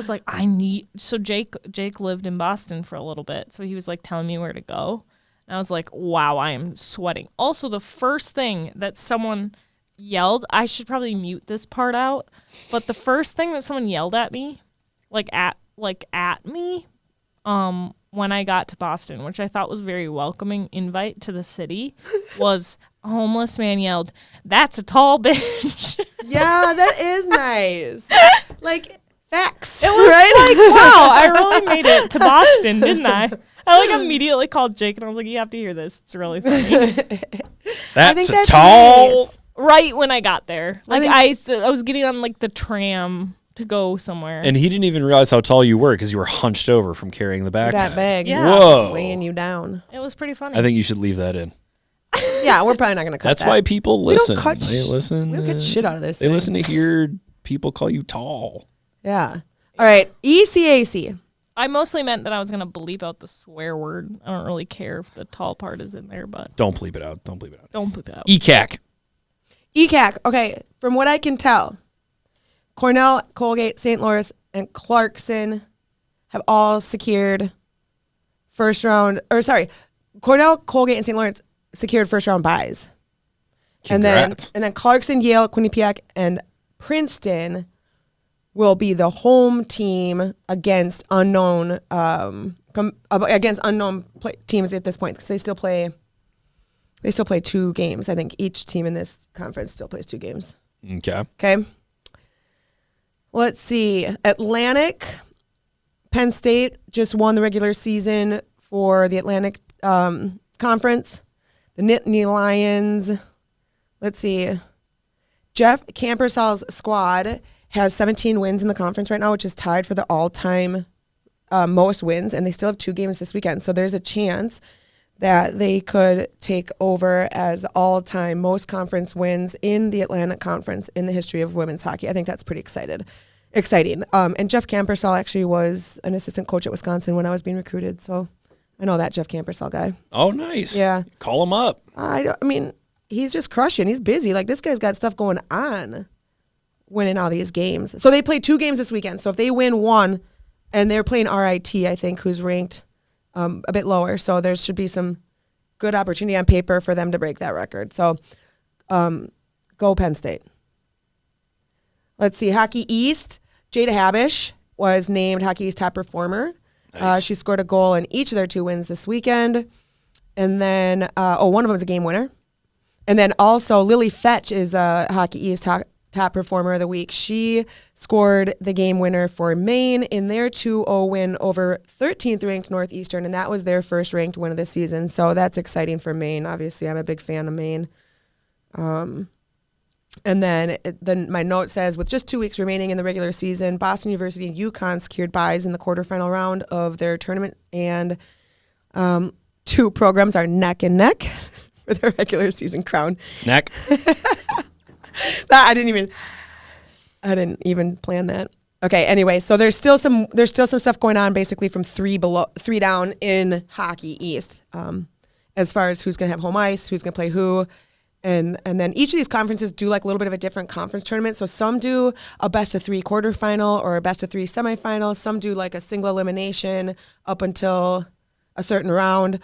God. like, I need. So Jake lived in Boston for a little bit, so he was like telling me where to go, and I was like, wow, I am sweating. Also, the first thing that someone yelled, I should probably mute this part out, but the first thing that someone yelled at me, at me, when I got to Boston, which I thought was very welcoming invite to the city, was a homeless man yelled, "That's a tall bitch." Yeah, that is nice. Like facts. It was like, wow, I really made it to Boston, didn't I? I like immediately called Jake and I was like, you have to hear this. It's really funny. That's a that's tall. nice. Right when I got there. Like think- I was getting on like the tram to go somewhere. And he didn't even realize how tall you were because you were hunched over from carrying the backpack. That bag. Yeah. Whoa. Weighing you down. It was pretty funny. I think you should leave that in. Yeah, we're probably not going to cut That's that. why people We listen. don't cut They listen. We don't get shit out of this. They thing. listen to hear people call you tall. Yeah. All right. ECAC. I mostly meant that I was going to bleep out the swear word. I don't really care if the tall part is in there, but Don't bleep it out. Don't bleep it out. don't bleep it out. ECAC. ECAC. Okay. From what I can tell, Cornell, Colgate, St. Louis, and Clarkson have all secured Cornell, Colgate, and St. Lawrence secured first round buys. Congrats. And then Clarkson, Yale, Quinnipiac, and Princeton will be the home team against unknown teams at this point because they still play 2 games. I think each team in this conference still plays 2 games. Okay. Okay. Let's see. Atlantic, Penn State just won the regular season for the Atlantic Conference. The Nittany Lions. Let's see. Jeff Campersal's squad has 17 wins in the conference right now, which is tied for the all-time most wins, and they still have 2 games this weekend. So there's a chance that they could take over as all-time most conference wins in the Atlantic Conference in the history of women's hockey. I think that's pretty exciting. And Jeff Campersall actually was an assistant coach at Wisconsin when I was being recruited, so I know that Jeff Campersall guy. Oh, nice. Yeah. Call him up. I mean, he's just crushing. He's busy. Like, this guy's got stuff going on winning all these games. So they play 2 games this weekend. So if they win 1, and they're playing RIT, I think, who's ranked a bit lower. So there should be some good opportunity on paper for them to break that record. So go Penn State. Let's see. Hockey East, Jada Habish was named Hockey East top performer. Nice. She scored a goal in each of their 2 wins this weekend. And then, one of them is a game winner. And then also Lily Fetch is a Hockey East top performer of the week. She scored the game winner for Maine in their 2-0 win over 13th ranked Northeastern, and that was their first ranked win of the season. So that's exciting for Maine. Obviously, I'm a big fan of Maine. And then my note says, with just 2 weeks remaining in the regular season, Boston University and UConn secured buys in the quarterfinal round of their tournament, and 2 programs are neck and neck for their regular season crown. Neck. I didn't even plan that. Okay, anyway, so there's still some stuff going on basically from 3 down in Hockey East. As far as who's going to have home ice, who's going to play who. And then each of these conferences do like a little bit of a different conference tournament. So some do a best of 3 quarterfinal or a best of 3 semifinal. Some do like a single elimination up until a certain round.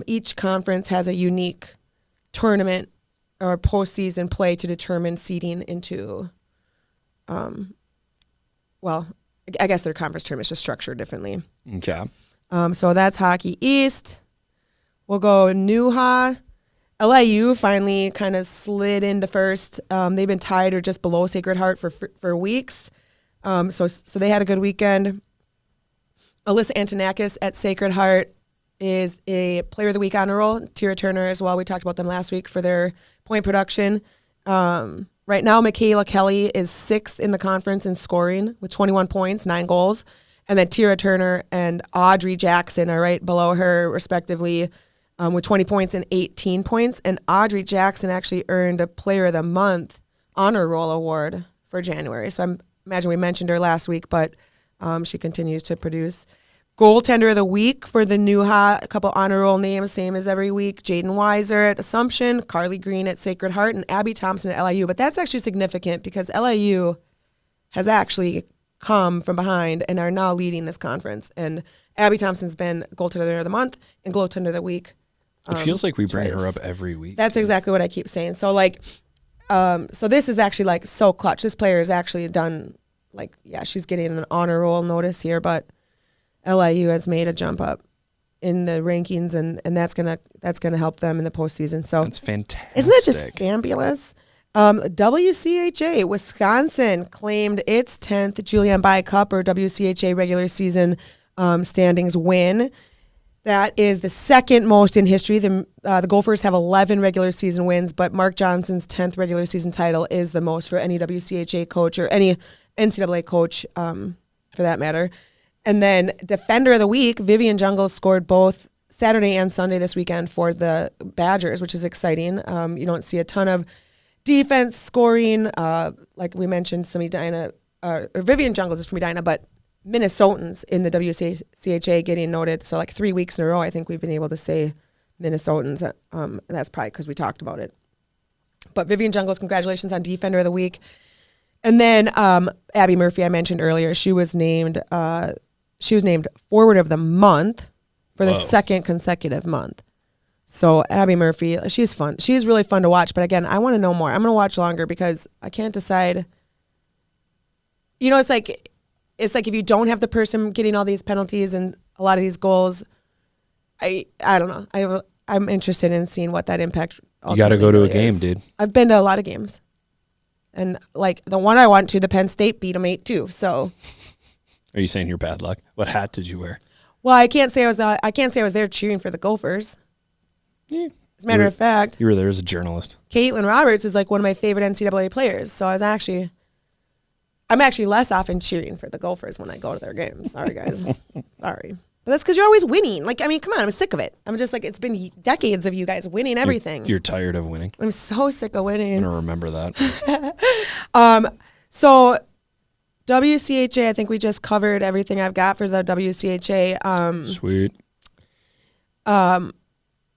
Each conference has a unique tournament or postseason play to determine seeding into, I guess their conference tournament is just structured differently. Okay. So that's Hockey East. We'll go Newha. LIU finally kind of slid into first. They've been tied or just below Sacred Heart for weeks. So they had a good weekend. Alyssa Antonakis at Sacred Heart is a Player of the Week honor roll. Tira Turner as well. We talked about them last week for their point production. right now, Michaela Kelly is 6th in the conference in scoring with 21 points, 9 goals. And then Tira Turner and Audrey Jackson are right below her, respectively, with 20 points and 18 points. And Audrey Jackson actually earned a Player of the Month Honor Roll Award for January. So I imagine we mentioned her last week, but she continues to produce. Goaltender of the Week for the new a couple honor roll names, same as every week. Jaden Weiser at Assumption, Carly Green at Sacred Heart, and Abby Thompson at LIU. But that's actually significant because LIU has actually come from behind and are now leading this conference. And Abby Thompson's been Goaltender of the Month and Goaltender of the Week. It feels like we bring her up every week. That's exactly what I keep saying. So, like, so this is actually, like, so clutch. This player has actually done, like, yeah, she's getting an honor roll notice here, but LIU has made a jump up in the rankings, and that's gonna help them in the postseason. So that's fantastic. Isn't that just fabulous? WCHA Wisconsin claimed its 10th Julianne By Cup or WCHA regular season standings win. That is the second most in history. The Gophers have 11 regular season wins, but Mark Johnson's 10th regular season title is the most for any WCHA coach or any NCAA coach for that matter. And then Defender of the Week, Vivian Jungle scored both Saturday and Sunday this weekend for the Badgers, which is exciting. You don't see a ton of defense scoring, like we mentioned, some Edina, or Vivian Jungle is from Edina, but Minnesotans in the WCHA getting noted. So like 3 weeks in a row, I think we've been able to say Minnesotans. And that's probably because we talked about it. But Vivian Jungles, congratulations on Defender of the Week. And then Abby Murphy, I mentioned earlier, she was named Forward of the Month for the second consecutive month. So Abby Murphy, she's fun. She's really fun to watch. But again, I want to know more. I'm going to watch longer because I can't decide. You know, it's like if you don't have the person getting all these penalties and a lot of these goals, I don't know. I'm interested in seeing what that impact. You got to go to a game, dude. I've been to a lot of games, and like the one I went to, the Penn State beat them 8-2. So. Are you saying you're bad luck? What hat did you wear? Well, I can't say I was there cheering for the Gophers. Yeah. As a matter of fact, you were there as a journalist. Caitlin Roberts is like one of my favorite NCAA players. So I'm actually less often cheering for the Gophers when I go to their games. Sorry, guys. Sorry. But that's because you're always winning. Like, I mean, come on, I'm sick of it. I'm just like, it's been decades of you guys winning everything. You're tired of winning. I'm so sick of winning. I'm going to remember that. So WCHA, I think we just covered everything I've got for the WCHA. Sweet.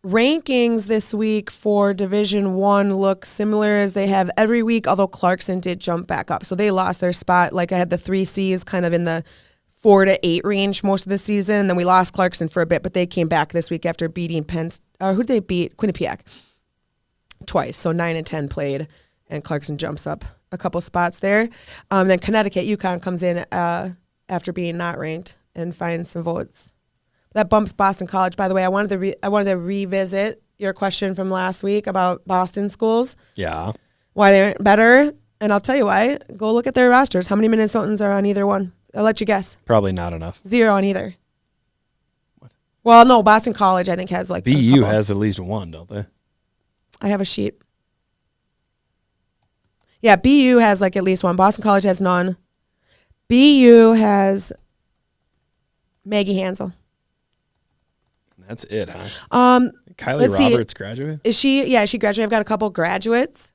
Rankings this week for Division I look similar as they have every week, although Clarkson did jump back up. So they lost their spot. Like I had the 3 Cs kind of in the 4 to 8 range most of the season. And then we lost Clarkson for a bit, but they came back this week after beating who did they beat? Quinnipiac twice. So 9 and 10 played, and Clarkson jumps up a couple spots there. Then Connecticut, UConn comes in after being not ranked and finds some votes. That bumps Boston College. By the way, I wanted to revisit your question from last week about Boston schools. Yeah. Why they aren't better, and I'll tell you why. Go look at their rosters. How many Minnesotans are on either one? I'll let you guess. Probably not enough. 0 on either. What? Well, no, Boston College I think has like BU has at least 1, don't they? I have a sheet. Yeah, BU has like at least 1. Boston College has none. BU has Maggie Hansel. That's it, huh? Kylie Roberts graduate? Is she? Yeah, she graduated. I've got a couple graduates.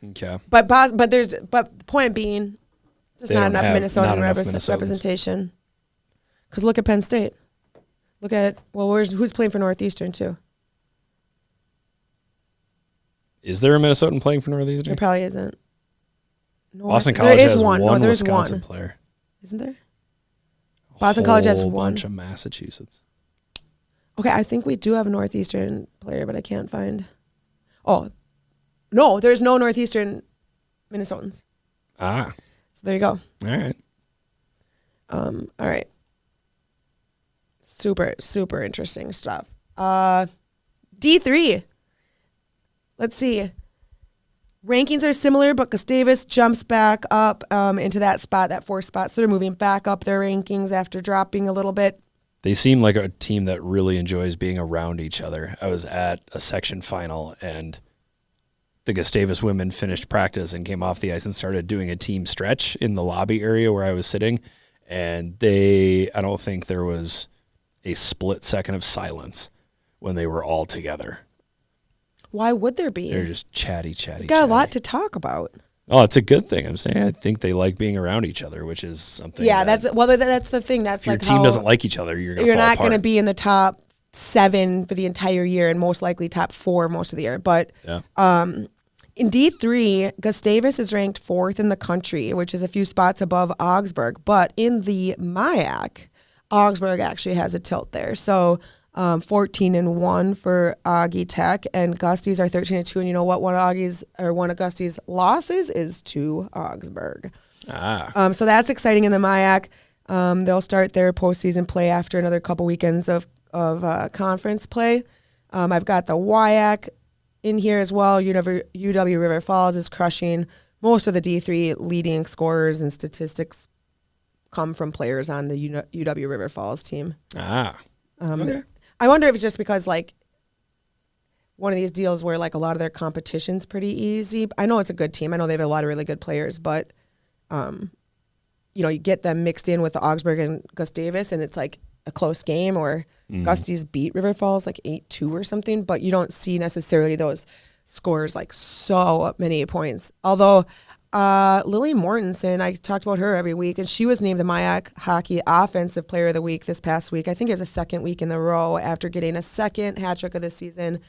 Okay. But the point being, there's not enough Minnesotan representation. Because look at Penn State. Look at who's playing for Northeastern too. Is there a Minnesotan playing for Northeastern? There probably isn't. Boston College has one there's Wisconsin one player. Isn't there? Boston College has 1. Bunch of Massachusetts. Okay, I think we do have a Northeastern player, but I can't find. Oh, no, there's no Northeastern Minnesotans. Ah. So there you go. All right. All right. Super, super interesting stuff. D3. Let's see. Rankings are similar, but Gustavus jumps back up into that 4th spot. So they're moving back up their rankings after dropping a little bit. They seem like a team that really enjoys being around each other. I was at a section final, and the Gustavus women finished practice and came off the ice and started doing a team stretch in the lobby area where I was sitting. And I don't think there was a split second of silence when they were all together. Why would there be? They're just chatty. Got a lot to talk about. Oh, it's a good thing. I'm saying I think they like being around each other, which is something. Yeah, that's the thing. That's if your like team doesn't like each other, you're not going to be in the top 7 for the entire year, and most likely top 4 most of the year. But in D3, Gustavus is ranked 4th in the country, which is a few spots above Augsburg. But in the MIAC, Augsburg actually has a tilt there. So 14-1 for Augie Tech, and Gusties are 13-2. And you know what? One of Gusties' losses is to Augsburg. So that's exciting in the MIAC. They'll start their postseason play after another couple weekends of conference play. I've got the WIAC in here as well. UW River Falls is crushing. Most of the D3 leading scorers and statistics come from players on the UW River Falls team. Okay. I wonder if it's just because, like, one of these deals where, like, a lot of their competition's pretty easy. I know it's a good team. I know they have a lot of really good players, but, you get them mixed in with the Augsburg and Gustavus, and it's, like, a close game, or Gusties beat River Falls, like, 8-2 or something, but you don't see necessarily those scores, like, so many points. Although Lily Mortensen, I talked about her every week, and she was named the MIAC Hockey Offensive Player of the Week this past week. I think it was a second week in a row after getting a second hat trick of the season.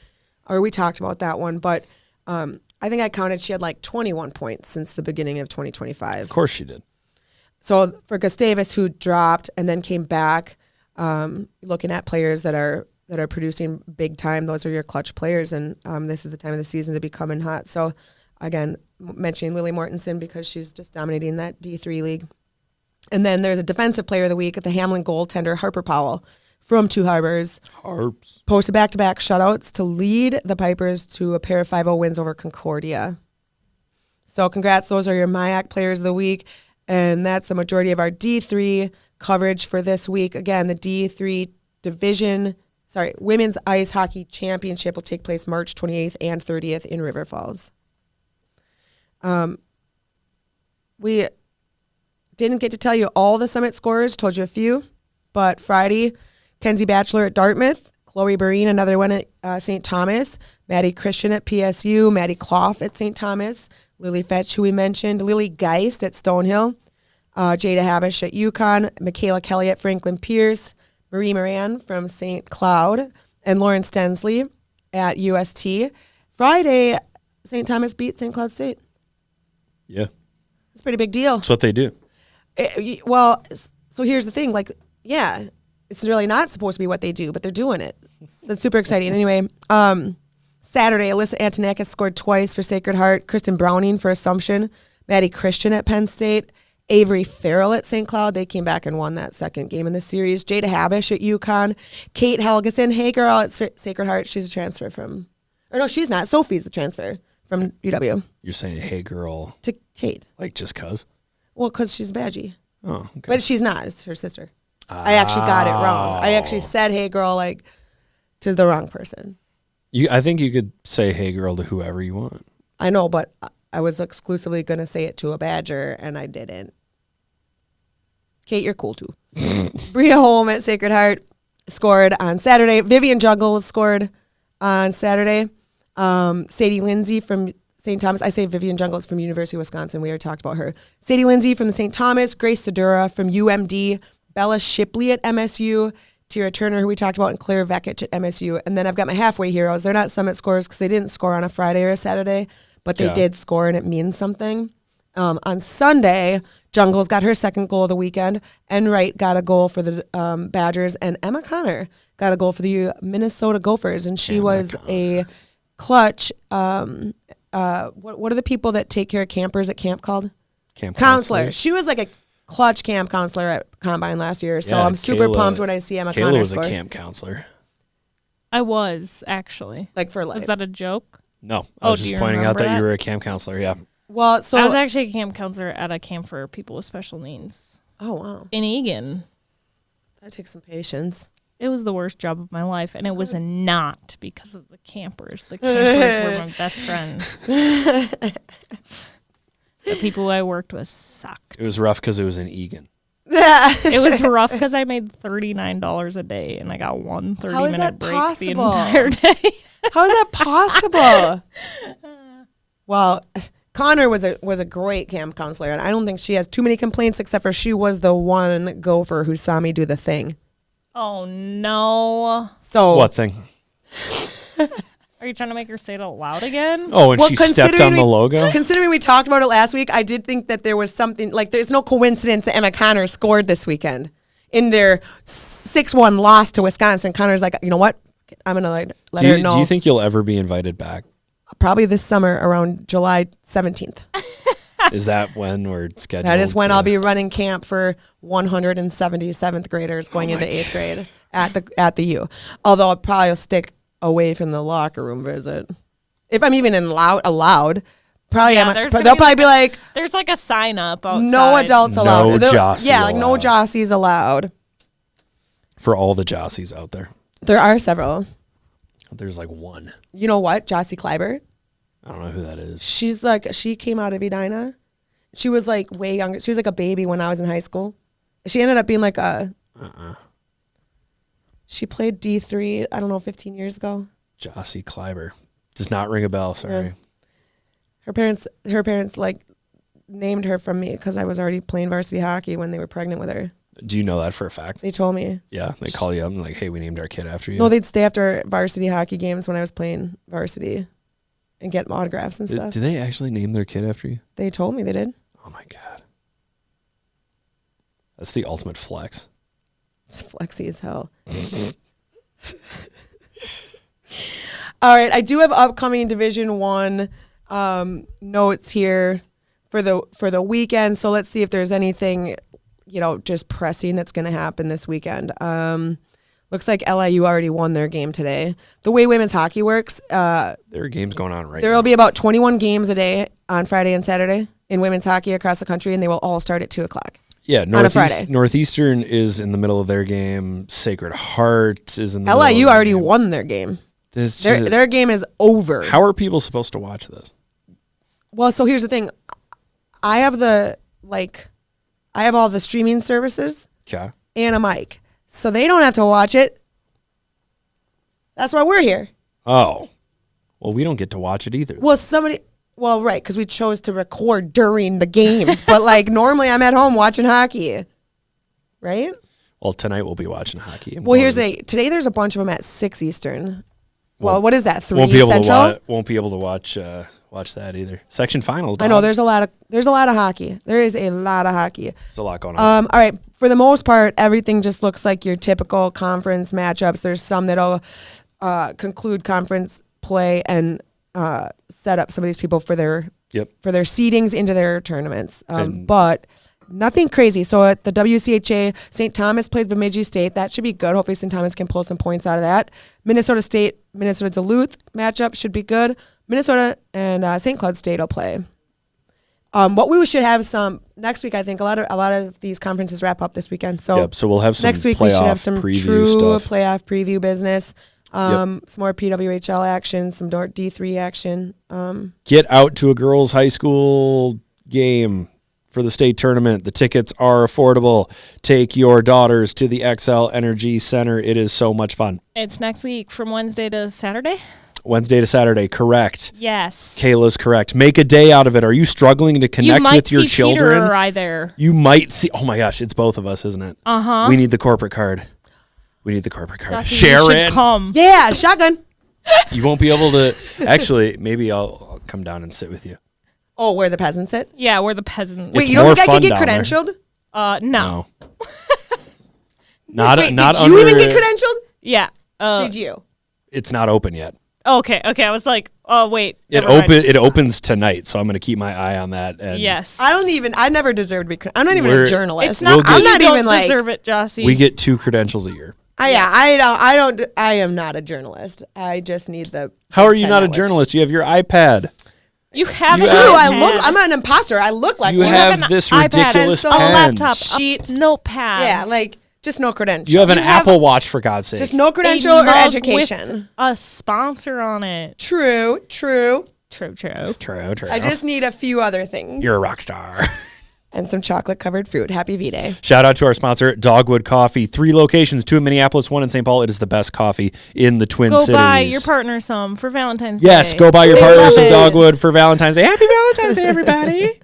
Or we talked about that one, but I think I counted she had like 21 points since the beginning of 2025. Of course she did. So for Gustavus, who dropped and then came back, looking at players that are producing big time, those are your clutch players, and this is the time of the season to be coming hot. So again, mentioning Lily Mortensen because she's just dominating that D3 league. And then there's a defensive player of the week at the Hamlin goaltender, Harper Powell from Two Harbors. Harps. Posted back-to-back shutouts to lead the Pipers to a pair of 5-0 wins over Concordia. So congrats. Those are your MIAC players of the week. And that's the majority of our D3 coverage for this week. Again, the D3 Women's Ice Hockey Championship will take place March 28th and 30th in River Falls. We didn't get to tell you all the Summit scores, told you a few, but Friday, Kenzie Batchelor at Dartmouth, Chloe Barine, another one at St. Thomas, Maddie Christian at PSU, Maddie Clough at St. Thomas, Lily Fetch, who we mentioned, Lily Geist at Stonehill, Jada Habish at UConn, Michaela Kelly at Franklin Pierce, Marie Moran from St. Cloud, and Lauren Stensley at UST. Friday, St. Thomas beat St. Cloud State. Yeah. It's a pretty big deal. That's what they do. So here's the thing. Like, yeah, it's really not supposed to be what they do, but they're doing it. That's super exciting. Anyway, Saturday, Alyssa Antonakis scored twice for Sacred Heart, Kristen Browning for Assumption, Maddie Christian at Penn State, Avery Farrell at St. Cloud. They came back and won that second game in the series. Jada Habish at UConn, Kate Helgeson, hey girl at Sacred Heart. She's a transfer she's not. Sophie's the transfer from UW. You're saying, hey, girl. To Kate. Like, just cuz? Well, because she's badgy. Oh, okay. But she's not. It's her sister. I actually got it wrong. I actually said, hey, girl, like, to the wrong person. I think you could say, hey, girl, to whoever you want. I know, but I was exclusively going to say it to a Badger, and I didn't. Kate, you're cool, too. Brita Holm at Sacred Heart scored on Saturday. Vivian Juggles scored on Saturday. Sadie Lindsay from St. Thomas. I say Vivian Jungles from University of Wisconsin. We already talked about her. Sadie Lindsay from St. Thomas. Grace Sedura from UMD. Bella Shipley at MSU. Tira Turner, who we talked about, and Claire Vekic at MSU. And then I've got my halfway heroes. They're not Summit scores because they didn't score on a Friday or a Saturday, but they did score, and it means something. On Sunday, Jungles got her second goal of the weekend. Enright got a goal for the Badgers, and Emma Connor got a goal for the Minnesota Gophers, and she was a clutch. What are the people that take care of campers at camp called? Camp counselor. She was like a clutch camp counselor at Combine last year, so I'm super pumped when I see Emma Connor. Kayla was score. a camp counselor. I was, actually. Like for life. Was that a joke? No, I was just pointing out that you were a camp counselor. Yeah. Well, so I was actually a camp counselor at a camp for people with special needs. Oh wow. In Egan. That takes some patience. It was the worst job of my life, and it was not because of the campers. The campers were my best friends. The people I worked with sucked. It was rough because it was in Egan. It was rough because I made $39 a day, and I got one 30-minute break the entire day. How is that possible? Well, Connor was a great camp counselor, and I don't think she has too many complaints, except for she was the one gopher who saw me do the thing. Oh, no. So What thing? Are you trying to make her say it out loud again? Oh, and she stepped on the logo? Considering we talked about it last week, I did think that there was something, like there's no coincidence that Emma Connor scored this weekend. In their 6-1 loss to Wisconsin, Connor's like, you know what? I'm going to let her know. Do you think you'll ever be invited back? Probably this summer around July 17th. Is that when we're scheduled? That is when I'll be running camp for 177th graders going into 8th grade at the U. Although I'll probably stick away from the locker room visit. If I'm even allowed. Probably they'll probably be like, there's like a sign up outside. No adults allowed. No Jossie Yeah, like no allowed. Jossies allowed. For all the Jossies out there. There are several. There's like one. You know what? Jossie Kleiber. I don't know who that is. She came out of Edina. She was like way younger. She was like a baby when I was in high school. She ended up being like she played D3, I don't know, 15 years ago. Jossie Kleiber. Does not ring a bell, sorry. Yeah. Her parents like named her from me because I was already playing varsity hockey when they were pregnant with her. Do you know that for a fact? They told me. Yeah, they call you up and like, hey, we named our kid after you. No, they'd stay after varsity hockey games when I was playing varsity and get autographs and stuff. Do they actually name their kid after you? They told me they did. Oh my God. That's the ultimate flex. It's flexy as hell. All right, I do have upcoming Division I notes here for the weekend. So let's see if there's anything, just pressing that's going to happen this weekend. Looks like LIU already won their game today. The way women's hockey works, There are games going on right there now. will be about 21 games a day on Friday and Saturday in women's hockey across the country, and they will all start at 2:00. Yeah, on a Friday. Northeastern is in the middle of their game. Sacred Heart is in the middle LIU of already their game. won their game. This Their game is over. How are people supposed to watch this? Well, so here's the thing. I have all the streaming services Okay. and a mic. So they don't have to watch it. That's why we're here. Oh. Well, we don't get to watch it either. Well, right, because we chose to record during the games. But normally I'm at home watching hockey. Right? Well, tonight we'll be watching hockey. Well, here's the thing. Today there's a bunch of them at 6 Eastern. Well, what is that? 3 won't be able Central? Won't be able to watch that either. Section finals. I know dog. there's a lot of hockey. There is a lot of hockey. There's a lot going on. All right. For the most part, everything just looks like your typical conference matchups. There's some that'll conclude conference play and set up some of these people for their seedings into their tournaments. But nothing crazy. So at the WCHA, St. Thomas plays Bemidji State. That should be good. Hopefully St. Thomas can pull some points out of that. Minnesota State, Minnesota Duluth matchup should be good. Minnesota and St. Cloud State will play. What we should have some next week. I think a lot of these conferences wrap up this weekend. So so we'll have some next week we should have some true stuff. playoff preview business. Some more PWHL action, some D3 action. Get out to a girls' high school game for the state tournament. The tickets are affordable. Take your daughters to the XL Energy Center. It is so much fun. It's next week from Wednesday to Saturday? Wednesday to Saturday, correct. Yes. Kayla's correct. Make a day out of it. Are you struggling to connect with your children? Peter or I there. You might see. Oh my gosh, it's both of us, isn't it? Uh-huh. We need the corporate card. Jossie, Sharon, you should come. Yeah, shotgun. You won't be able to. Actually, maybe I'll come down and sit with you. Oh, where the peasants sit? Yeah, we're the peasants. Wait, It's you don't more think I could fun get down there. credentialed? No. Not Wait, not did under. you even get credentialed? Yeah. Did you? It's not open yet. Okay. I was like, oh wait. It never mind. It opens tonight, so I'm going to keep my eye on that. And Yes. I never deserve to be. I'm not even We're- a journalist. It's not. We'll get- I'm not you don't even like. deserve it, Jossie. we get 2 credentials a year. I am not a journalist. I just need the. How are Big you Ten not a network. journalist? You have your iPad. You have You an have- True, iPad. I'm an imposter. I look like You one. have an this iPad, ridiculous pencil, a pen. laptop, sheet. a notepad. Yeah, like Just no credential. You have an You have Apple Watch, for God's sake. just no credential A or mug education. with a sponsor on it. True. True. True. I just need a few other things. You're a rock star. And some chocolate-covered fruit. Happy V-Day. Shout out to our sponsor, Dogwood Coffee. 3 locations, 2 in Minneapolis, 1 in St. Paul. It is the best coffee in the Twin Go Cities. buy your partner some for Valentine's Day. Yes, go buy your We partner love some it. Dogwood for Valentine's Day. Happy Valentine's Day, everybody.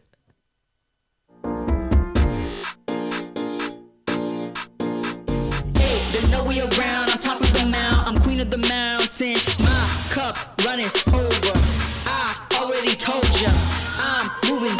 Hey, there's no way around. On top of the mount, I'm queen of the mountain. My cup running over. I already told ya, I'm moving